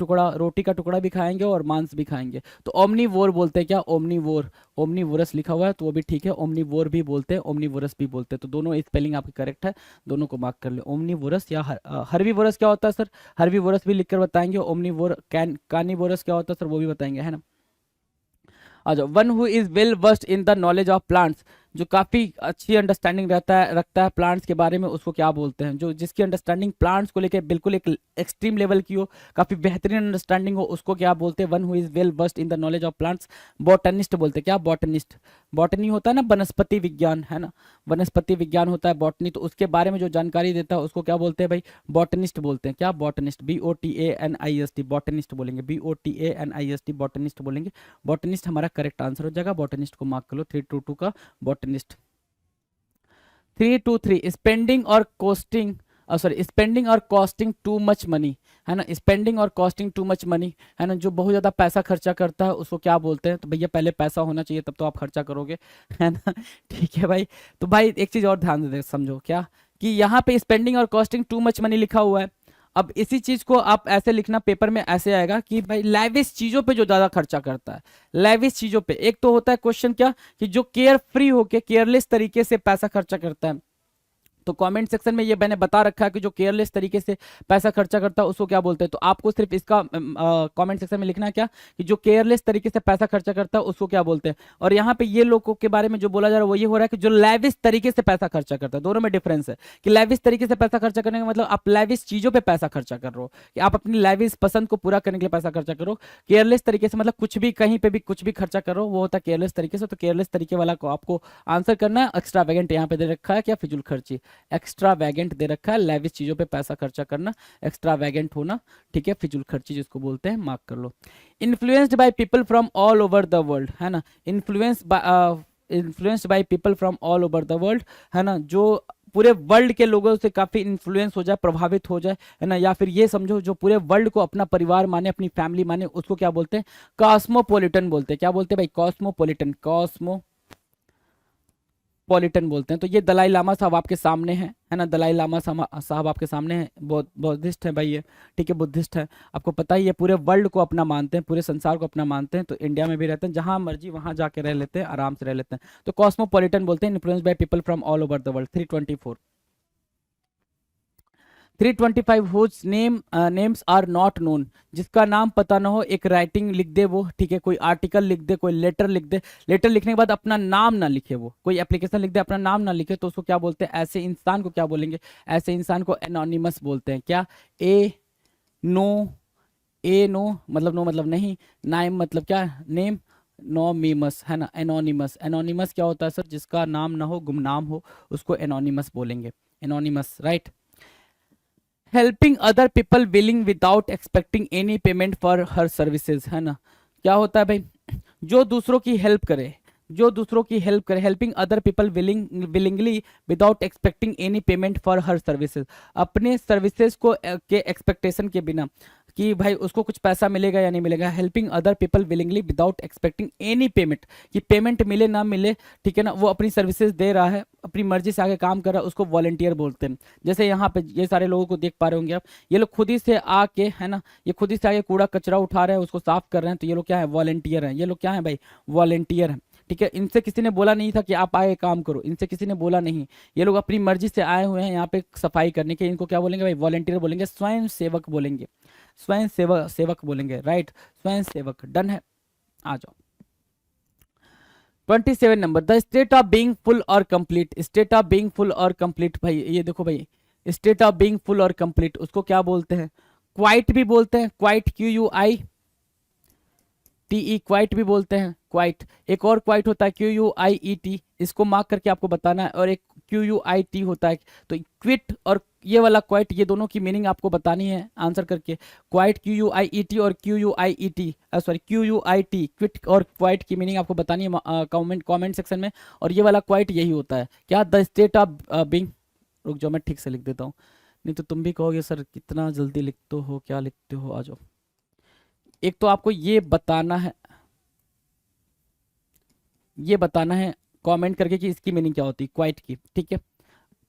का टुकड़ा भी खाएंगे और मांस भी खाएंगे। तो ओमनीवोर बोलते हैं क्या, ओमनीवोर, ओमनीवोरस लिखा हुआ है तो वो भी ठीक है, ओमनीवोर भी बोलते हैं, ओमनीवोरस भी बोलते हैं। तो दोनों स्पेलिंग आपकी करेक्ट है, दोनों को मार्क कर ले। ओमनीवोरस या हर्बीवोरस क्या होता है सर, हर्बीवोरस भी लिखकर बताएंगे। ओमनीवोर कार्निवोरस क्या होता है सर, वो भी बताएंगे, है ना। आ जाओ, one who is well versed in the knowledge of plants, जो काफ़ी अच्छी अंडरस्टैंडिंग रखता है प्लांट्स के बारे में, उसको क्या बोलते हैं। जो जिसकी अंडरस्टैंडिंग प्लांट्स को लेकर बिल्कुल एक एक्सट्रीम लेवल की हो, काफ़ी बेहतरीन अंडरस्टैंडिंग हो, उसको क्या बोलते हैं, one who is well versed in the knowledge of plants, botanist बोलते हैं। क्या, बॉटनिस्ट, बॉटनी होता है ना वनस्पति विज्ञान, है ना, वनस्पति विज्ञान होता है बॉटनी, तो उसके बारे में जो जानकारी देता है उसको क्या बोलते हैं भाई, बॉटनिस्ट बोलते हैं। क्या, बॉटनिस्ट, BOTANIST, बॉटनिस्ट बोलेंगे, BOTANIST, बॉटनिस्ट बोलेंगे। बॉटनिस्ट हमारा करेक्ट आंसर हो जाएगा, बॉटनिस्ट को मार्क कर लो, 322 का बॉटनिस्ट। 323, स्पेंडिंग और कॉस्टिंग, स्पेंडिंग और कॉस्टिंग टू मच मनी, है ना, स्पेंडिंग और कॉस्टिंग टू मच मनी, है ना, जो बहुत ज़्यादा पैसा खर्चा करता है उसको क्या बोलते हैं। तो भैया पहले पैसा होना चाहिए तब तो आप खर्चा करोगे, है ना, ठीक है भाई। तो भाई एक चीज़ और ध्यान दे समझो, क्या कि यहाँ पे स्पेंडिंग और कॉस्टिंग टू मच मनी लिखा हुआ है। अब इसी चीज को आप ऐसे लिखना पेपर में, ऐसे आएगा कि भाई लैविश चीजों पे जो ज्यादा खर्चा करता है, लैविश चीजों पे। एक तो होता है क्वेश्चन क्या, कि जो केयर फ्री होके केयरलेस तरीके से पैसा खर्चा करता है। तो कमेंट सेक्शन में ये मैंने बता रखा है कि जो केयरलेस तरीके से पैसा खर्चा करता है उसको क्या बोलते हैं। तो आपको सिर्फ इसका कमेंट सेक्शन में लिखना है क्या, कि जो केयरलेस तरीके से पैसा खर्चा करता है उसको क्या बोलते हैं। और यहाँ पे ये लोगों के बारे में जो बोला जा रहा है वो ये हो रहा है कि जो लैविश तरीके से पैसा खर्चा करता है। दोनों में डिफरेंस है, कि लैविश तरीके से पैसा खर्चा करने का मतलब आप लैविश चीजों पर पैसा खर्चा कर रहे हो, कि आप अपनी लैविश पसंद को पूरा करने के लिए पैसा खर्चा करो। केयरलेस तरीके से मतलब कुछ भी कहीं पे भी कुछ भी खर्चा करो, वो होता है केयरलेस तरीके से। तो केयरलेस तरीके वाला को आपको आंसर करना है। एक्स्ट्रावेगेंट यहाँ पे दे रखा है क्या, फिजूल खर्ची, एक्स्ट्रावेगेंट दे रखा है, लैविश चीजों पे पैसा खर्चा करना, एक्स्ट्रावेगेंट होना, ठीक है, फिजूल खर्ची जिसको बोलते हैं, मार्क कर लो। Influenced by people from all over the world, है ना, influenced by people from all over the world, है ना, जो पूरे वर्ल्ड के लोगों से काफी इन्फ्लुएंस हो जाए, प्रभावित हो जाए, है ना, या फिर ये समझो जो पूरे वर्ल्ड को अपना परिवार माने, अपनी फैमिली माने, उसको क्या बोलते हैं, कॉस्मोपॉलिटन बोलते हैं। क्या बोलते हैं भाई, कॉस्मोपॉलिटन, कॉस्मोपॉलिटन बोलते हैं। तो ये दलाई लामा साहब आपके सामने हैं, है ना, दलाई लामा साहब आपके सामने हैं, बौद्धिस्ट है भाई ये, ठीक है, बुद्धिस्ट है। आपको पता ही है पूरे वर्ल्ड को अपना मानते हैं, पूरे संसार को अपना मानते हैं। तो इंडिया में भी रहते हैं, जहां मर्जी वहां जाके रह लेते हैं, आराम से रह लेते हैं। तो कॉस्मोपॉलिटन बोलते हैं, influence by people from all over the world. 324, 325, whose names are not known, जिसका नाम पता ना हो, एक राइटिंग लिख दे वो, ठीक है, कोई आर्टिकल लिख दे, कोई लेटर लिख दे, लेटर लिखने के बाद अपना नाम ना लिखे, वो कोई एप्लीकेशन लिख दे अपना नाम ना लिखे, तो उसको क्या बोलते हैं, ऐसे इंसान को क्या बोलेंगे, ऐसे इंसान को एनोनिमस बोलते हैं। क्या, नो मतलब नो मतलब नहीं, नाइम मतलब क्या, नेम, नोमीमस, है ना, एनोनिमस। एनोनिमस क्या होता है सर, जिसका नाम ना हो, गुमनाम हो, उसको एनोनिमस बोलेंगे, anonymous, right. Helping other people willing without expecting any payment for her services, है ना। क्या होता है भाई, जो दूसरों की हेल्प करे, जो दूसरों की हेल्प करे, helping other people willingly without expecting any payment for her services, अपने सर्विसेज को के एक्सपेक्टेशन के बिना, कि भाई उसको कुछ पैसा मिलेगा या नहीं मिलेगा। Helping other people willingly without expecting any payment, कि पेमेंट मिले ना मिले, ठीक है ना, वो अपनी सर्विसेज दे रहा है, अपनी मर्जी से आगे काम कर रहा है, उसको वॉलंटियर बोलते हैं। जैसे यहाँ पे ये सारे लोगों को देख पा रहे होंगे आप, ये लोग खुद ही से आके, है ना, ये खुद ही से आके कूड़ा कचरा उठा रहे हैं, उसको साफ कर रहे हैं, तो ये लोग क्या है, वॉलंटियर हैं। ये लोग क्या है भाई, वॉलंटियर हैं, ठीक है, इनसे किसी ने बोला नहीं था कि आप आए काम करो, इनसे किसी ने बोला नहीं, ये लोग अपनी मर्जी से आए हुए हैं यहाँ पे सफाई करने के। इनको क्या बोलेंगे भाई? वॉलेंटियर बोलेंगे, स्वयं सेवक बोलेंगे, स्वयं सेवक बोलेंगे, राइट, स्वयं सेवक। डन है, आ जाओ 27 number, the state of being full और complete. State of being full और कंप्लीट, भाई ये देखो भाई, स्टेट ऑफ बीइंग फुल और कंप्लीट उसको क्या बोलते हैं? क्वाइट भी बोलते हैं, क्वाइट, QUITE, क्वाइट भी बोलते हैं, क्वाइट। एक और क्वाइट होता है QUIET, इसको मार्क करके आपको बताना है, और एक QUIT होता है। तो क्विट और ये वाला क्वाइट, ये दोनों की मीनिंग आपको बतानी है आंसर करके। क्वाइट QUIET और QUIT, क्विट और क्वाइट की मीनिंग आपको बतानी है कमेंट सेक्शन में। और ये वाला क्वाइट यही होता है क्या? The state of being. रुक जाओ मैं ठीक से लिख देता हूँ, नहीं तो तुम भी कहोगे सर कितना जल्दी लिखते हो, क्या लिखते हो। आ जाओ, एक तो आपको ये बताना है कमेंट करके कि इसकी मीनिंग क्या होती है क्वाइट की, ठीक है।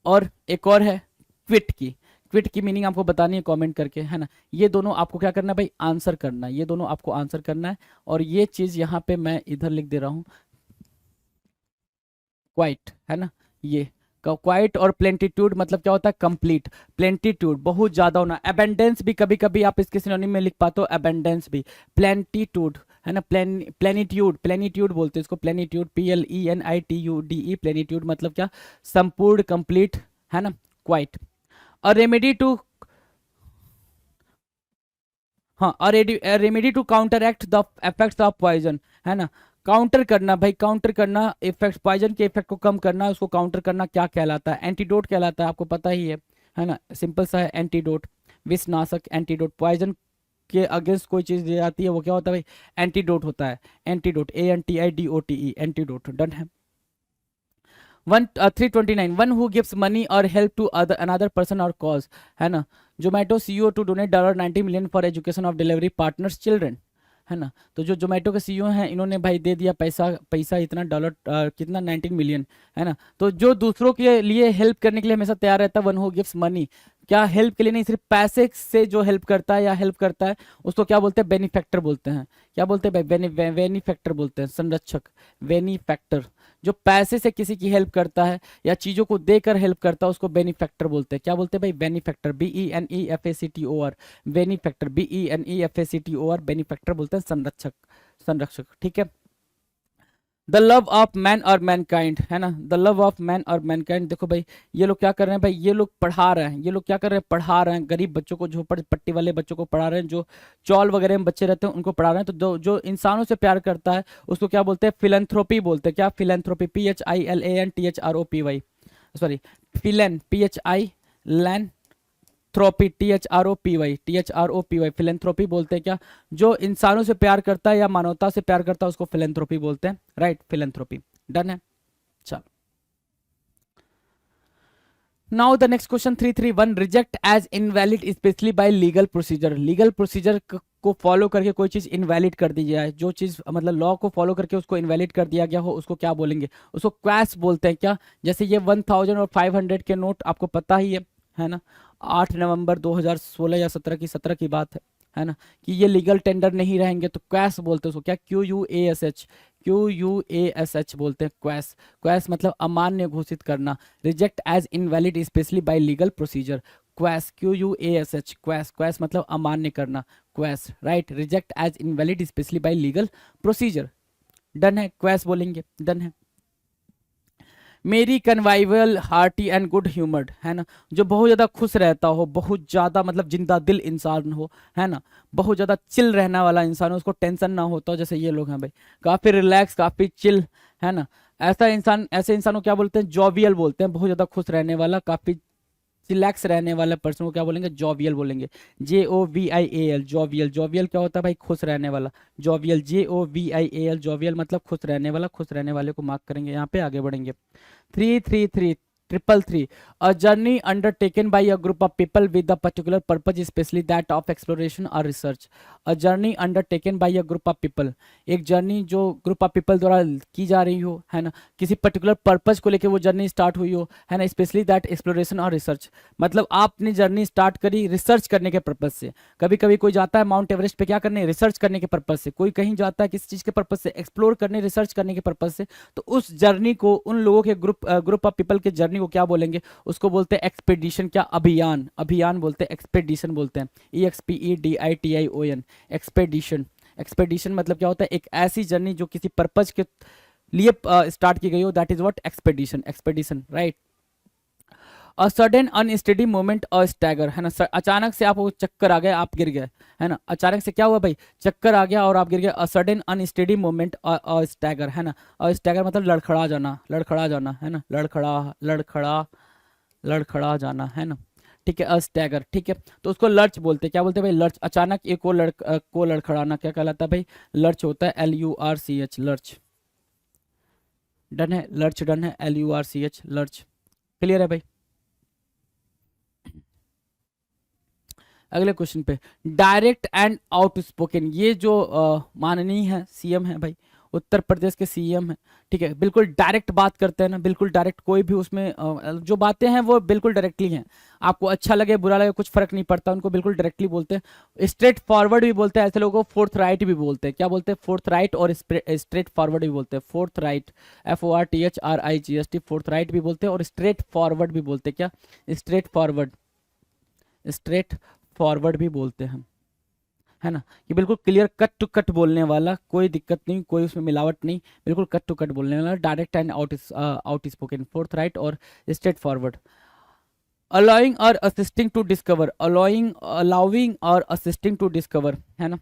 और एक और है क्विट की मीनिंग आपको बतानी है कमेंट करके, है ना। ये दोनों आपको क्या करना है भाई? आंसर करना है, ये दोनों आपको आंसर करना है। और ये चीज यहाँ पे मैं इधर लिख दे रहा हूँ, क्वाइट, है ना। ये क्वाइट और प्लेंटीट्यूड मतलब क्या होता है? कंप्लीट। प्लेंटीट्यूड बहुत ज्यादा होना। एबेंडेंस भी कभी कभी आप इसके सिनोनिम में लिख पाते हो, एबेंडेंस भी। प्लेंटीट्यूड, है ना, प्लेनिट्यूड बोलते हैं इसको, प्लेनिट्यूड, PLENITUDE, प्लेनिट्यूड मतलब क्या? संपूर्ण, कंप्लीट, है ना, क्वाइट। और रेमेडी टू, हाँ, और remedy to counteract the effects of poison, है ना। काउंटर करना भाई, काउंटर करना इफेक्ट, पॉइजन के इफेक्ट को कम करना, उसको काउंटर करना क्या कहलाता है? एंटीडोट कहलाता है, आपको पता ही है ना, सिंपल सा है एंटीडोट, विषनाशक, एंटीडोट। पॉइजन के अगेंस्ट कोई चीज दी जाती है वो क्या होता है भाई? एंटीडोट होता है, एंटीडोट, ANTIDOTE, एंटीडोट। डन है। 329, वन हु गिव्स मनी और हेल्प टू अनदर पर्सन और कॉज, है ना। Zomato CEO to donate $90 million for education of delivery partners children, है ना। तो जो जोमेटो के CEO हैं इन्होंने भाई दे दिया पैसा इतना डॉलर, कितना 19 मिलियन, है ना। तो जो दूसरों के लिए हेल्प करने के लिए हमेशा तैयार रहता है, वन हु गिव्स मनी, क्या हेल्प के लिए नहीं, सिर्फ पैसे से जो हेल्प करता है या हेल्प करता है उसको क्या बोलते हैं? बेनिफैक्टर बोलते हैं। क्या बोलते हैं भाई? बेनिफैक्टर बोलते हैं, संरक्षक, बेनिफैक्टर। जो पैसे से किसी की हेल्प करता है या चीजों को देकर हेल्प करता है उसको बेनिफैक्टर बोलते हैं। क्या बोलते हैं भाई? Benefactor, BENEFACTOR, benefactor, BENEFACTOR, benefactor बोलते हैं संरक्षक, ठीक है। द लव ऑफ मैन और मैनकाइंड, है ना, द लव ऑफ मैन और मैनकाइंड। देखो भाई ये लोग क्या कर रहे हैं भाई? ये लोग पढ़ा रहे हैं, ये लोग क्या कर रहे हैं? पढ़ा रहे हैं गरीब बच्चों को, झोपड़पट्टी वाले बच्चों को पढ़ा रहे हैं, जो चौल वगैरह में बच्चे रहते हैं उनको पढ़ा रहे हैं। तो जो इंसानों से प्यार करता है उसको क्या बोलते हैं? फिलेंथ्रोपी बोलते हैं। क्या? फिलेंथ्रोपी, PHILANTHROPY, सॉरी, फिलेन, PHI लैन, थ्रोपी, THROPY, फिलेंथ्रोपी बोलते हैं। क्या? जो इंसानों से प्यार करता है या मानवता से प्यार करता है उसको फिलेंथ्रोपी बोलते हैं, राइट, फिलेंथ्रोपी। डन है, चलो। Now the next question 331, reject as invalid specially by legal procedure. Legal procedure को फॉलो करके कोई चीज इनवैलिड कर दी जाए, जो चीज मतलब लॉ को फॉलो करके उसको इनवैलिड कर दिया गया हो उसको क्या बोलेंगे? उसको क्वैश बोलते हैं। क्या? जैसे ये 1000 और 500 के नोट आपको पता ही है ना, 8 नवंबर 2016 या 17 की बात है ना, कि ये लीगल टेंडर नहीं रहेंगे तो क्वैश बोलते हैं उसको। क्या? QUASH बोलते हैं, क्वैश। क्वैश मतलब अमान्य घोषित करना। Reject as invalid specially by legal procedure, quash, QUASH, quash. Quash मतलब अमान्य करना, quash, right. Reject as invalid specially by legal procedure, done है, क्वैश बोलेंगे, डन है। Merry convivial, hearty and good humoured, है ना, जो बहुत ज़्यादा खुश रहता हो, बहुत ज़्यादा मतलब जिंदा दिल इंसान हो, है ना, बहुत ज़्यादा चिल रहने वाला इंसान हो, उसको टेंशन ना होता हो, जैसे ये लोग हैं भाई, काफ़ी रिलैक्स, काफ़ी चिल, है ना। ऐसा इंसान, ऐसे इंसान को क्या बोलते हैं? जॉवियल बोलते हैं। बहुत ज़्यादा खुश रहने वाला, काफ़ी रिलैक्स रहने वाले पर्सन को क्या बोलेंगे? जॉवियल बोलेंगे, JOVIAL, जॉवियल। जॉवियल क्या होता है भाई? खुश रहने वाला, जॉवियल, JOVIAL, जॉवियल मतलब खुश रहने वाला। खुश रहने वाले को मार्क करेंगे यहाँ पे, आगे बढ़ेंगे। 333, 333 a journey undertaken by a group of people with a particular purpose, especially that of exploration or research. A journey undertaken by a group of people, एक जर्नी जो ग्रुप ऑफ पीपल द्वारा की जा रही हो, है ना, किसी पर्टिकुलर पर्पज को लेके वो जर्नी स्टार्ट हुई हो, है ना, स्पेशली दैट एक्सप्लोरेशन और रिसर्च, मतलब आपने जर्नी स्टार्ट करी रिसर्च करने के पर्पज से। कभी कभी कोई जाता है माउंट एवरेस्ट पे क्या करने, रिसर्च करने के पर्पज से, कोई कहीं जाता है किसी चीज के पर्पज से, एक्सप्लोर करने, रिसर्च करने के पर्पज से। तो उस जर्नी को, उन लोगों के ग्रुप ऑफ पीपल के जर्नी को क्या बोलेंगे, उसको बोलते हैं एक्सपेडिशन। क्या, अभियान, अभियान बोलते हैं, एक्सपेडिशन बोलते हैं, EXPEDITION, एक्सपेडिशन। एक्सपेडिशन मतलब क्या होता है, एक ऐसी जर्नी जो किसी पर्पज के लिए स्टार्ट की गई हो, that is what expedition, expedition, right. A sudden unsteady movement और स्टैगर, है ना, अचानक से आपको चक्कर आ गया, आप गिर गए, है ना, अचानक से क्या हुआ भाई, चक्कर आ गया और आप गिर गए। अ सडन अनस्टेडी मूवमेंट और स्टैगर, है ना, और स्टैगर मतलब लड़खड़ा जाना, लड़खड़ा जाना, है ना, लड़खड़ा जाना, है ना, ठीक है, अस्टैगर, ठीक है। तो उसको लर्च बोलते हैं, क्या बोलते हैं भाई, लर्च। अचानक एक को लड़खड़ाना क्या कहलाता है भाई, लर्च होता है, LURCH, लर्च। डन है, लर्च डन है, LURCH, लर्च। क्लियर है भाई। अगले क्वेश्चन पे, डायरेक्ट एंड आउटस्पोकन, ये जो माननीय है CM है भाई, उत्तर प्रदेश के CM है, ठीक है, बिल्कुल डायरेक्ट बात करते हैं ना, बिल्कुल डायरेक्ट, कोई भी उसमें जो बातें हैं वो बिल्कुल डायरेक्टली हैं, आपको अच्छा लगे बुरा लगे कुछ फर्क नहीं पड़ता, उनको बिल्कुल डायरेक्टली बोलते हैं। स्ट्रेट फॉरवर्ड भी बोलते हैं ऐसे लोगों को, फोर्थ राइट भी बोलते हैं, क्या बोलते हैं, फोर्थ राइट, और स्ट्रेट फॉरवर्ड भी बोलते हैं, fourth right, FORTHRIGST, fourth right भी बोलते हैं, और स्ट्रेट फॉरवर्ड भी बोलते हैं, क्या, स्ट्रेट फॉरवर्ड, स्ट्रेट फॉरवर्ड भी बोलते हैं, है ना। ये बिल्कुल क्लियर कट टू कट बोलने वाला, कोई दिक्कत नहीं, कोई उसमें मिलावट नहीं, बिल्कुल कट टू कट बोलने वाला, direct and out spoken, fourth right और स्ट्रेट फॉरवर्ड। अलाउइंग और असिस्टिंग टू डिस्कवर, अलाउइंग और असिस्टिंग टू डिस्कवर, है ना।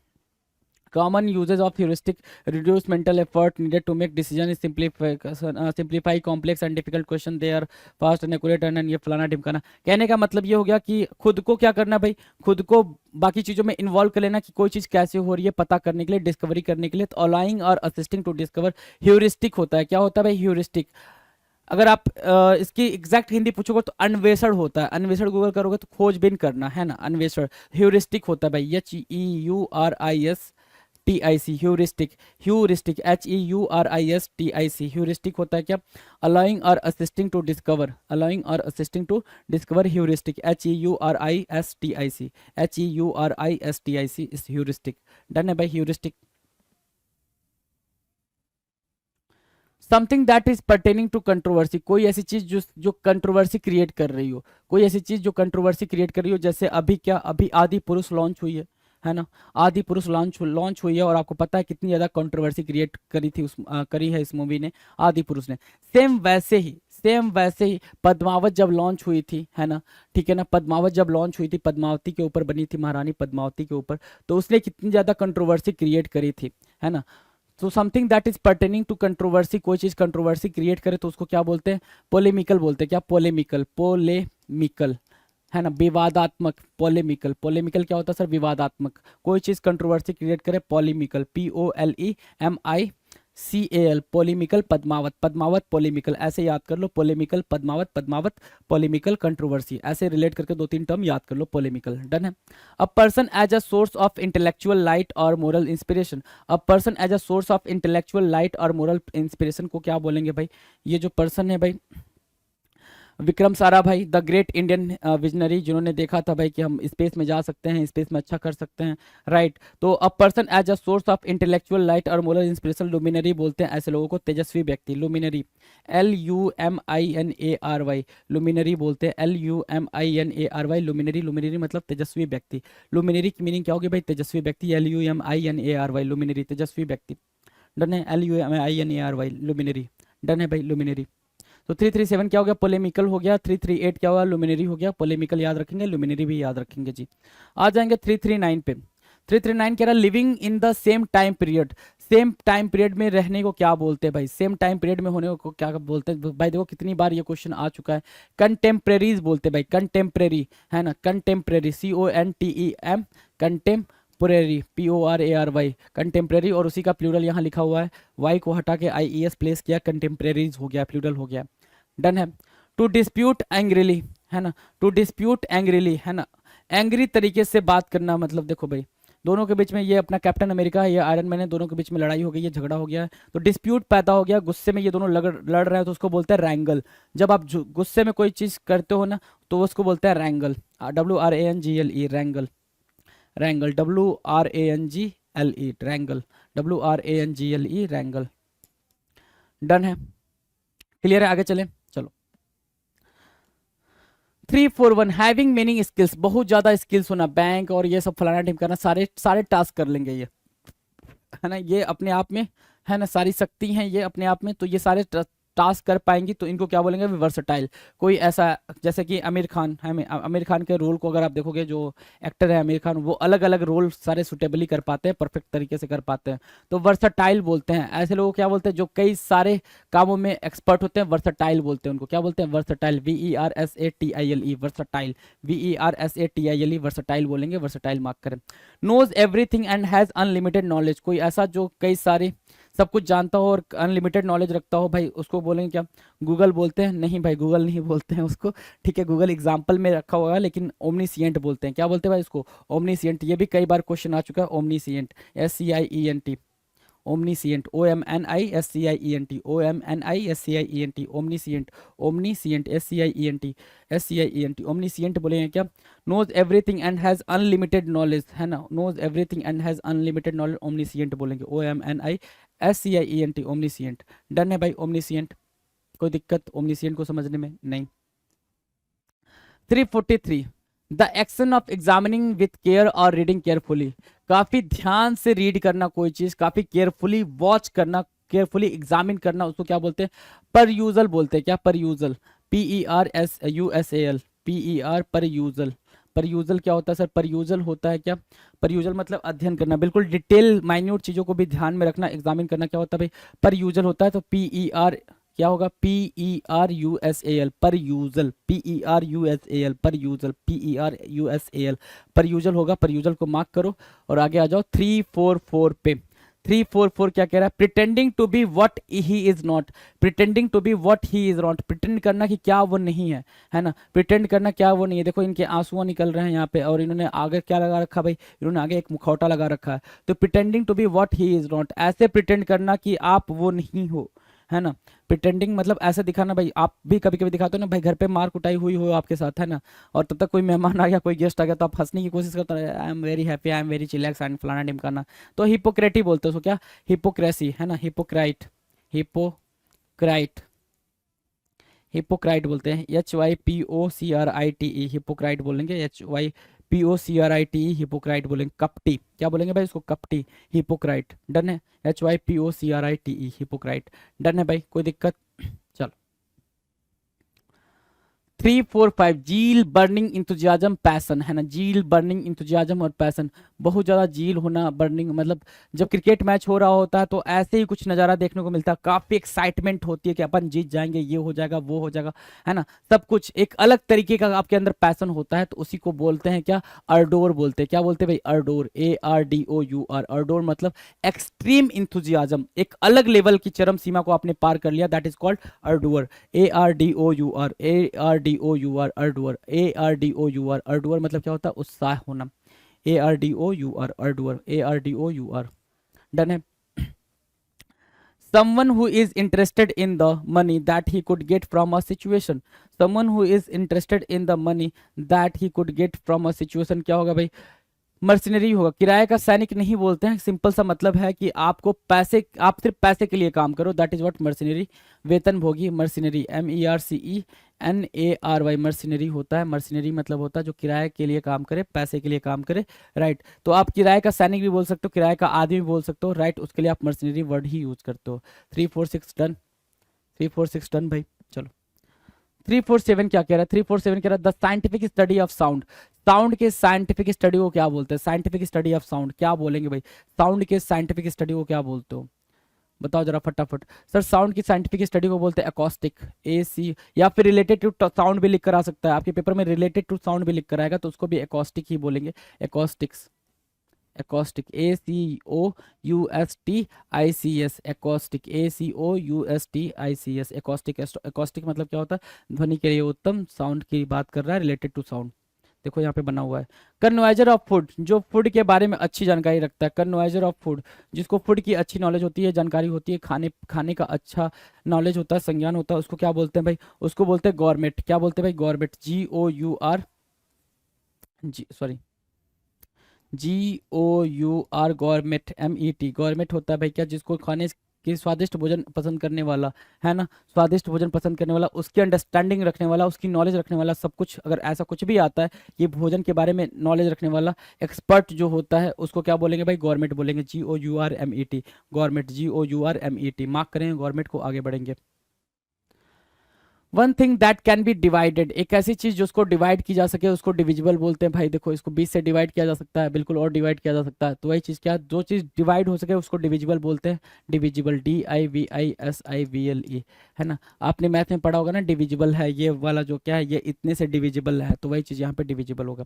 Common uses of heuristic reduce mental effort needed to make decision, simplify complex and difficult question, they are fast and accurate and ये फलाना ढिमकाना। कहने का मतलब ये हो गया कि खुद को क्या करना भाई, खुद को बाकी चीज़ों में इन्वॉल्व कर लेना कि कोई चीज़ कैसे हो रही है पता करने के लिए, डिस्कवरी करने के लिए। तो अलाउइंग और असिस्टिंग टू डिस्कवर, ह्यूरिस्टिक होता है, क्या होता है भाई, ह्यूरिस्टिक। अगर आप इसकी एग्जैक्ट हिंदी पूछोगे तो अन्वेषण होता है, अन्वेषण गूगल करोगे तो खोजबीन करना, है ना, अन्वेषण। ह्यूरिस्टिक होता है भाई, HEURISTIC, heuristic, heuristic, HEURISTIC, heuristic होता है क्या, अलाउइंग और असिस्टिंग टू डिस्कवर, अलाउइंग और assisting to discover, heuristic, HEURISTIC, HEURISTIC इस ह्यूरिस्टिक। डन है भाई, heuristic. Something that is pertaining to controversy, कोई ऐसी चीज जो कंट्रोवर्सी क्रिएट कर रही हो, कोई ऐसी चीज जो कंट्रोवर्सी क्रिएट कर रही हो, जैसे अभी क्या, अभी आदि पुरुष लॉन्च हुई है ना, आदि पुरुष लॉन्च हुई है, और आपको पता है कितनी ज्यादा कंट्रोवर्सी क्रिएट करी थी करी है इस मूवी ने, आदि पुरुष ने। सेम वैसे ही पद्मावत जब लॉन्च हुई थी, है ना, ठीक है ना, पद्मावत जब लॉन्च हुई थी, पद्मावती के ऊपर बनी थी, महारानी पद्मावती के ऊपर, तो उसने कितनी ज्यादा कंट्रोवर्सी क्रिएट करी थी, है ना। तो something that is pertaining to controversy, कोई चीज कंट्रोवर्सी क्रिएट करे तो उसको क्या बोलते हैं, पोलेमिकल बोलते हैं, क्या, पोलेमिकल, पोलेमिकल, है ना, विवादात्मक, पोलेमिकल। पोलेमिकल क्या होता है सर, विवादात्मक। कोई चीज कंट्रोवर्सी क्रिएट करे, पोलेमिकल, POLEMICAL, पोलेमिकल, पद्मावत, पद्मावत पोलेमिकल, ऐसे याद कर लो, polemical Padmavat, Padmavat polemical, controversy, ऐसे रिलेट करके 2-3 टर्म याद कर लो, पोलेमिकल। डन है। A person as a source of intellectual light और moral inspiration, a person as a source of intellectual light और मोरल इंस्पिरेशन को क्या बोलेंगे भाई, ये जो पर्सन है भाई, Vikram Sarabhai, the great Indian visionary, जिन्होंने देखा था भाई कि हम स्पेस में जा सकते हैं, स्पेस में अच्छा कर सकते हैं, राइट। तो a person as a source of intellectual light और मोरल इंस्पिरेशन, लुमिनरी बोलते हैं ऐसे लोगों को, तेजस्वी व्यक्ति, लुमिनरी, LUMINARY, लुमिनरी बोलते हैं, LUMINARY, लुमिनरी, लुमिनरी मतलब तेजस्वी व्यक्ति। लुमिनरी की मीनिंग क्या होगी भाई, तेजस्वी व्यक्ति, LUMINARY, लुमिनरी, तेजस्वी व्यक्ति। डन है, LUMINARY, लुमिनरी। डन है भाई, लुमिनरी। तो 337 क्या हो गया, पोलेमिकल हो गया। 338 क्या हुआ, लुमिनरी हो गया। पोलेमिकल याद रखेंगे, लुमिनरी भी याद रखेंगे जी। आ जाएंगे 339 पे। 339 कह रहा living in the same time period, same time period में रहने को क्या बोलते हैं भाई, सेम टाइम पीरियड में होने को क्या बोलते हैं भाई, देखो कितनी बार ये क्वेश्चन आ चुका है। कंटेम्प्रेरीज बोलते हैं भाई, कंटेम्प्रेरी, है ना, contemporary, CONTEM, contemporary, PORARY, contemporary, और उसी का प्लूरल यहाँ लिखा हुआ है, वाई को हटा के IES प्लेस किया, कंटेम्प्रेरीज हो गया, प्लूरल हो गया। डन है। टू डिस्प्यूट एंग्रीली, है ना, टू डिस्प्यूट एंग्रीली, है ना, एंग्री तरीके से बात करना, मतलब देखो भाई दोनों के बीच में, ये अपना कैप्टन अमेरिका है, ये आयरन मैन है, दोनों के बीच में लड़ाई हो गई है, झगड़ा हो गया है, तो डिस्प्यूट पैदा हो गया, गुस्से में ये दोनों लड़ रहे हैं, तो उसको बोलते हैं रैंगल। जब आप गुस्से में कोई चीज करते हो ना, तो उसको बोलते हैं रैंगल, WRANGLE, रैंगल, रैंगल, WRANGLE, रैंगल, WRANGLE, रैंगल। डन है, क्लियर है, आगे चले, चलो। 341 हैविंग मीनिंग स्किल्स, बहुत ज्यादा स्किल्स होना, बैंक और ये सब फलाना टीम करना, सारे सारे टास्क कर लेंगे ये, है ना, ये अपने आप में, है ना, सारी शक्ति हैं ये अपने आप में, तो ये सारे टास्क कर पाएंगी, तो इनको क्या बोलेंगे, वर्सटाइल। कोई ऐसा, जैसे कि आमिर खान है, आमिर खान के रोल को अगर आप देखोगे, जो एक्टर है आमिर खान, वो अलग अलग रोल सारे सुटेबली कर पाते हैं, परफेक्ट तरीके से कर पाते हैं, तो वर्सटाइल बोलते हैं। ऐसे लोगों को क्या बोलते हैं, जो कई सारे कामों में एक्सपर्ट होते हैं, वर्सटाइल बोलते हैं उनको, क्या बोलते हैं, versatile, VERSATILE, versatile, VERSATILE, versatile बोलेंगे, वर्सटाइल मार्क करें। Knows everything and has unlimited knowledge, कोई ऐसा जो कई सारे सब कुछ जानता हो और अनलिमिटेड नॉलेज रखता हो, भाई उसको बोलेंगे क्या, गूगल बोलते हैं, नहीं भाई गूगल नहीं बोलते हैं उसको, ठीक है, गूगल एग्जाम्पल में रखा हुआ है, लेकिन ओमनीसिएंट बोलते हैं, क्या बोलते हैं भाई इसको, ओमनीसिएंट। ये भी कई बार क्वेश्चन आ चुका है, omniscient, SCIENT, omniscient, OMNISCIENT, OMNISCIENT, omniscient, omniscient, SCIENT, omniscient बोलेंगे क्या, knows everything and has unlimited knowledge, है ना, knows everything and has unlimited knowledge, omniscient बोलेंगे, OMNISCIENT, ओमनीसिएंट। डन है भाई, ओमनीसिएंट, कोई दिक्कत ओमनीसिएंट को समझने में नहीं। 343 the action of examining with care और रीडिंग केयरफुली, काफी ध्यान से रीड करना कोई चीज, काफी केयरफुली वॉच करना, केयरफुली एग्जामिन करना, उसको क्या बोलते हैं, पर यूजल बोलते हैं, क्या, पर यूजल, PERUSAL, PER, पर यूजल। पर यूजल क्या होता है सर, पर यूजल होता है क्या, पर यूजल मतलब अध्ययन करना, बिल्कुल डिटेल माइन्यूट चीजों को भी ध्यान में रखना, एग्जामिन करना क्या होता है भाई, पर यूजल होता है, तो PER क्या होगा, PERUSAL, पर यूजल, PERUSAL, पर यूजल, PERUSAL, पर यूजल होगा, पर यूजल को मार्क करो और आगे आ जाओ 344 पे। 344 क्या कह रहा है, pretending to be what he is not, pretending to be what he is not, pretend करना कि क्या वो नहीं है ना, प्रिटेंड करना क्या वो नहीं है। देखो इनके आंसुआ निकल रहे हैं यहाँ पे, और इन्होंने आगे क्या लगा रखा भाई, इन्होंने आगे एक मुखौटा लगा रखा है, तो pretending to be what he is not, ऐसे प्रिटेंड करना कि आप वो नहीं हो, है ना, प्रिटेंडिंग मतलब ऐसे दिखाना, भाई आप भी कभी कभी दिखाते हो ना भाई, घर पे मार कुटाई हुई हो आपके साथ, है ना, और तब तक कोई मेहमान आ गया, कोई गेस्ट आ गया, तो आप हंसने की कोशिश करते हो, I am very happy, I am very chillax and फलाना ढिमकाना, तो हिपोक्रेटी बोलते हो उसको, क्या, हिपोक्रेसी, है ना, हिपोक्राइट, हिपोक्राइट, हिपोक्राइट बोलते हैं, HYPOCRITE, हिपोक्राइट बोलेंगे, HYPOCRITE, हिपोक्राइट बोलेंगे, कपटी, क्या बोलेंगे भाई इसको, कपटी, हिपोक्राइट। डन है, HYPOCRITE, हिपोक्राइट। डन है भाई, कोई दिक्कत, चलो। 345 जील, बर्निंग, इंथुजियाज्म, पैसन, है ना, जील, बर्निंग, इंथुजियाज्म और पैसन, बहुत ज्यादा जील होना, बर्निंग मतलब जब क्रिकेट मैच हो रहा होता है तो ऐसे ही कुछ नज़ारा देखने को मिलता है, काफी एक्साइटमेंट होती है कि अपन जीत जाएंगे, ये हो जाएगा, वो हो जाएगा, है ना, सब कुछ एक अलग तरीके का आपके अंदर पैसन होता है, तो उसी को बोलते हैं क्या, अर्डोर बोलते हैं, क्या बोलते हैं भाई, अर्डोर, ARDOUR, अर्डोर मतलब एक्सट्रीम इंथुजियाज्म, एक अलग लेवल की चरम सीमा को आपने पार कर लिया, that is called ardour, ARDOUR, ARDOUR, ardour, ARDOUR, ardour मतलब क्या होता है, उत्साह होना, ARDOUR, अर्डोर, ARDOUR। डन है। Someone who is interested in the money that he could get from a situation, someone who is interested in the money that he could get from a situation, क्या होगा भाई, मर्सिनरी होगा, किराए का सैनिक नहीं बोलते हैं, सिंपल सा मतलब है कि आपको पैसे, आप सिर्फ पैसे के लिए काम करो, दैट इज व्हाट मर्सिनरी। वेतन भोगी, मर्सिनरी, MERCENARY, मर्सिनरी होता है, मर्सिनरी मतलब होता है जो किराए के लिए काम करे, पैसे के लिए काम करे, राइट। तो आप किराए का सैनिक भी बोल सकते हो, किराए का आदमी भी बोल सकते हो, राइट, उसके लिए आप मर्सिनरी वर्ड ही यूज करते हो। 346 डन, 346 डन भाई, चलो। 347 क्या कह रहा है, 347 कह रहा है the scientific study of sound, sound के साइंटिफिक स्टडी को क्या बोलते हैं, साइंटिफिक स्टडी ऑफ साउंड क्या बोलेंगे भाई, साउंड के साइंटिफिक स्टडी को क्या बोलते हो, बताओ जरा फटाफट। सर साउंड की साइंटिफिक स्टडी को बोलते हैं एकॉस्टिक, AC, या फिर रिलेटेड टू साउंड भी लिख कर आ सकता है आपके पेपर में, रिलेटेड टू साउंड भी लिख कर आएगा तो उसको भी एकॉस्टिक ही बोलेंगे, acoustics, acoustic, ACOUSTICS, acoustic, ACOUSTICS, acoustic. Acoustic मतलब क्या होता है? ध्वनि के लिए उत्तम, साउंड की बात कर रहा है, रिलेटेड टू साउंड। देखो यहाँ पे बना हुआ है। कन्वाइजर ऑफ फूड, जो फूड के बारे में अच्छी जानकारी रखता है, कन्वाइजर ऑफ फूड, जिसको फूड की अच्छी नॉलेज होती है, जानकारी होती है, खाने का अच्छा नॉलेज होता है, संज्ञान होता है, उसको क्या बोलते हैं भाई? उसको बोलते हैं गवर्नमेंट। क्या बोलते हैं भाई? Government, GOUR, government, MET, government होता है भाई क्या? जिसको खाने की स्वादिष्ट भोजन पसंद करने वाला, है ना, स्वादिष्ट भोजन पसंद करने वाला, उसकी अंडरस्टैंडिंग रखने वाला, उसकी नॉलेज रखने वाला, सब कुछ अगर ऐसा कुछ भी आता है, ये भोजन के बारे में नॉलेज रखने वाला एक्सपर्ट जो होता है, उसको क्या बोलेंगे भाई? गवर्नमेंट बोलेंगे, GOURMET, गवर्नमेंट, GOURMET। मार्क करेंगे गवर्नमेंट को, आगे बढ़ेंगे। One thing that can be divided, एक ऐसी चीज जिसको डिवाइड की जा सके, उसको डिविजिबल बोलते हैं भाई। देखो इसको 20 से डिवाइड किया जा सकता है, बिल्कुल, और डिवाइड किया जा सकता है, तो वही चीज क्या? जो चीज डिवाइड हो सके उसको डिविजिबल बोलते हैं। डिविजिबल, DIVISIVLE, है ना। आपने मैथ में पढ़ा होगा ना, डिविजिबल है ये वाला, जो क्या है, ये इतने से डिविजिबल है, तो वही चीज यहाँ पे डिविजिबल होगा।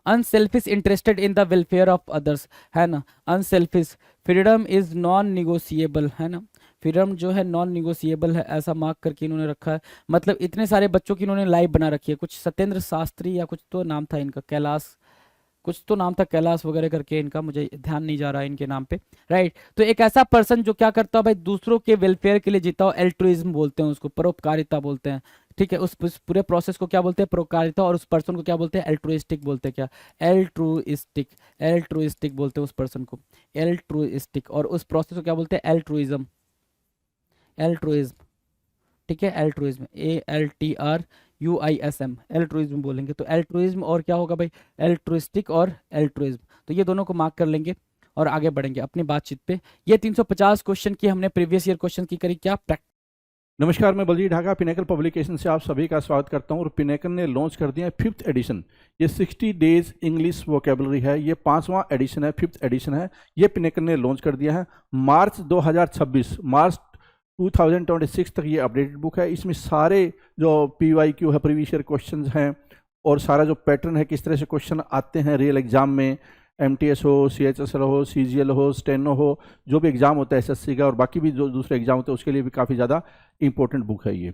Unselfish, interested in the welfare of others, है ना। Unselfish, freedom is non negotiable, है ना। फ्रीडम जो है नॉन निगोशिएबल है, ऐसा मार्क करके इन्होंने रखा है। मतलब इतने सारे बच्चों की इन्होंने लाइव बना रखी है। कुछ सत्येंद्र शास्त्री या कुछ तो नाम था इनका, कैलाश, कुछ तो नाम था कैलाश वगैरह करके इनका, मुझे ध्यान नहीं जा रहा है इनके नाम पे, राइट। तो एक ऐसा पर्सन जो क्या करता है भाई? दूसरों के वेलफेयर के लिए जीता हो, एल्ट्रुइज्म बोलते हैं उसको, परोपकारिता बोलते हैं, ठीक है। उस पूरे प्रोसेस को क्या बोलते हैं? परोपकारिता। और उस पर्सन को क्या बोलते हैं? एल्ट्रुइस्टिक बोलते हैं। क्या? एल्ट्रुइस्टिक, एल्ट्रुइस्टिक बोलते हैं उस पर्सन को, एल्ट्रुइस्टिक। और उस प्रोसेस को क्या बोलते हैं? एल्ट्रुइज्म, एल्ट्रुइज्म, ठीक है। एल्ट्रुइज्म, ALTRUISM, एल्ट्रुइज्म बोलेंगे। तो एल्ट्रुइज्म और क्या होगा भाई? एल्ट्रुइस्टिक और एल्ट्रुइज्म। तो ये दोनों को मार्क कर लेंगे और आगे बढ़ेंगे अपनी बातचीत पे। ये 350 क्वेश्चन की हमने प्रीवियस ईयर क्वेश्चन की करी क्या प्रैक्टिस। नमस्कार, मैं बलजीत ढाका पिनेकल पब्लिकेशन से आप सभी का स्वागत करता हूं। और पिनेकल ने लॉन्च कर दिया है 5th एडिशन। ये 60 डेज इंग्लिश वोकेबलरी है, ये 5वां एडिशन है, 5th एडिशन है। ये पिनेकल ने लॉन्च कर दिया है। मार्च 2026 तक ये अपडेटेड बुक है। इसमें सारे जो PYQ है, प्रीवियस ईयर क्वेश्चन हैं, और सारा जो पैटर्न है, किस तरह से क्वेश्चन आते हैं रियल एग्जाम में, MTS हो, CHSL हो, CGL हो, स्टेनो हो, जो भी एग्ज़ाम होता है SSC का, और बाकी भी जो दूसरे एग्जाम होते हैं उसके लिए भी काफ़ी ज़्यादा इंपॉर्टेंट बुक है ये।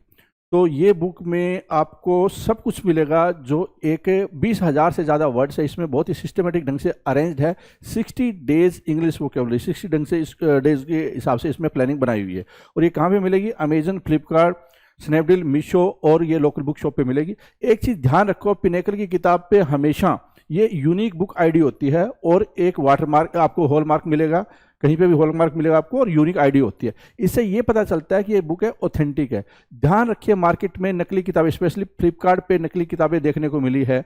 तो ये बुक में आपको सब कुछ मिलेगा, जो एक 20,000 से ज़्यादा वर्ड्स है इसमें, बहुत ही सिस्टमेटिक ढंग से अरेंज्ड है। 60 डेज इंग्लिश वोकेबलरी, 60 ढंग से इस डेज के हिसाब से इसमें प्लानिंग बनाई हुई है। और ये कहाँ पे मिलेगी? अमेजन, फ्लिपकार्ट, स्नैपडील, मीशो और ये लोकल बुक शॉप पे मिलेगी। एक चीज़ ध्यान रखो, पिनेकल की किताब पे हमेशा ये यूनिक बुक आईडी होती है, और एक वाटरमार्क, आपको हॉलमार्क मिलेगा, कहीं पे भी हॉलमार्क मिलेगा आपको, और यूनिक आईडी होती है। इससे ये पता चलता है कि ये बुक है ऑथेंटिक है। ध्यान रखिए, मार्केट में नकली किताबें, स्पेशली फ्लिपकार्ट पे नकली किताबें देखने को मिली है,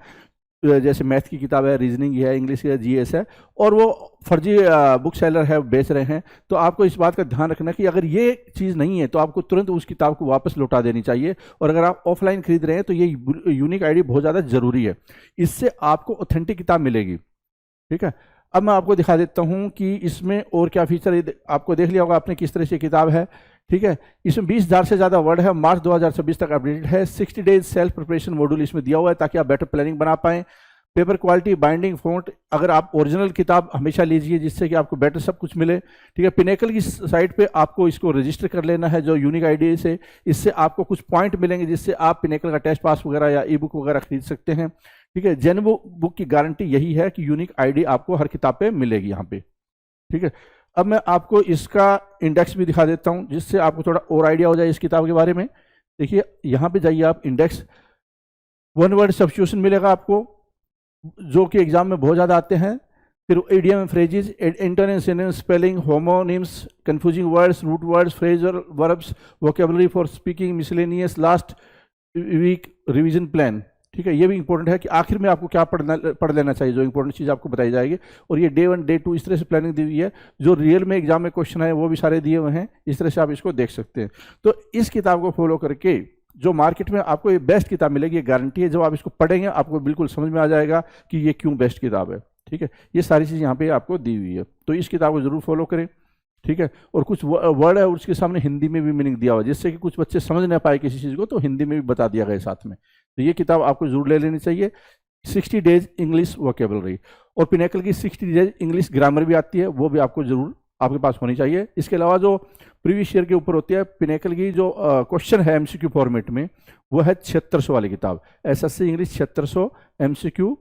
जैसे मैथ की किताब है, रीजनिंग है, इंग्लिश है, GS है, और वो फर्जी बुक सेलर है, बेच रहे हैं। तो आपको इस बात का ध्यान रखना कि अगर ये चीज़ नहीं है तो आपको तुरंत उस किताब को वापस लौटा देनी चाहिए। और अगर आप ऑफलाइन खरीद रहे हैं तो ये यूनिक आईडी बहुत ज़्यादा ज़रूरी है, इससे आपको ऑथेंटिक किताब मिलेगी, ठीक है। अब मैं आपको दिखा देता हूँ कि इसमें और क्या फीचर, आपको देख लिया होगा आपने किस तरह से किताब है, ठीक है। इसमें 20,000 से ज़्यादा वर्ड है, मार्च 2026 तक अपडेटेड है। 60 डेज सेल्फ प्रिपरेशन मॉड्यूल इसमें दिया हुआ है ताकि आप बेटर प्लानिंग बना पाएं। पेपर क्वालिटी, बाइंडिंग, फॉन्ट, अगर आप ओरिजिनल किताब हमेशा लीजिए जिससे कि आपको बेटर सब कुछ मिले, ठीक है। पिनेकल की साइट पे आपको इसको रजिस्टर कर लेना है जो यूनिक आईडी से, इससे आपको कुछ पॉइंट मिलेंगे जिससे आप पिनेकल का टेस्ट पास वगैरह या ई बुक वगैरह खरीद सकते हैं, ठीक है। जेन्युइन बुक की गारंटी यही है कि यूनिक आईडी आपको हर किताब पे मिलेगी यहाँ पे, ठीक है। अब मैं आपको इसका इंडेक्स भी दिखा देता हूँ जिससे आपको थोड़ा और आइडिया हो जाए इस किताब के बारे में। देखिए यहाँ पे जाइए आप, इंडेक्स, वन वर्ड सब्स्टिट्यूशन मिलेगा आपको, जो कि एग्जाम में बहुत ज़्यादा आते हैं। फिर idiom, phrases, antonym, synonym, spelling, homonyms, confusing words, root words, phrasal verbs, vocabulary for speaking, miscellaneous, last week revision plan, ठीक है। ये भी इंपॉर्टेंट है कि आखिर में आपको क्या पढ़ लेना चाहिए, जो इंपॉर्टेंट चीज़ आपको बताई जाएगी। और ये डे 1, डे 2 इस तरह से प्लानिंग दी हुई है। जो रियल में एग्जाम में क्वेश्चन है वो भी सारे दिए हुए हैं, इस तरह से आप इसको देख सकते हैं। तो इस किताब को फॉलो करके जो मार्केट में आपको ये बेस्ट किताब मिलेगी, ये गारंटी है। जब आप इसको पढ़ेंगे आपको बिल्कुल समझ में आ जाएगा कि ये क्यों बेस्ट किताब है, ठीक है। ये सारी चीज़ यहाँ पे आपको दी हुई है, तो इस किताब को जरूर फॉलो करें, ठीक है। और कुछ वर्ड है उसके सामने हिंदी में भी मीनिंग दिया हुआ है, जिससे कि कुछ बच्चे समझ ना पाए किसी चीज़ को, तो हिंदी में भी बता दिया गया साथ में। तो ये किताब आपको जरूर ले लेनी चाहिए। 60 डेज इंग्लिश वोकेबलरी, और पिनेकल की 60 डेज इंग्लिश ग्रामर भी आती है, वो भी आपको जरूर आपके पास होनी चाहिए। इसके अलावा जो प्रीवियस ईयर के ऊपर होती है, पिनेकल की जो क्वेश्चन है एमसीक्यू फॉर्मेट में, वो है 7600 वाली किताब, एसएससी इंग्लिश 7600 एमसीक्यू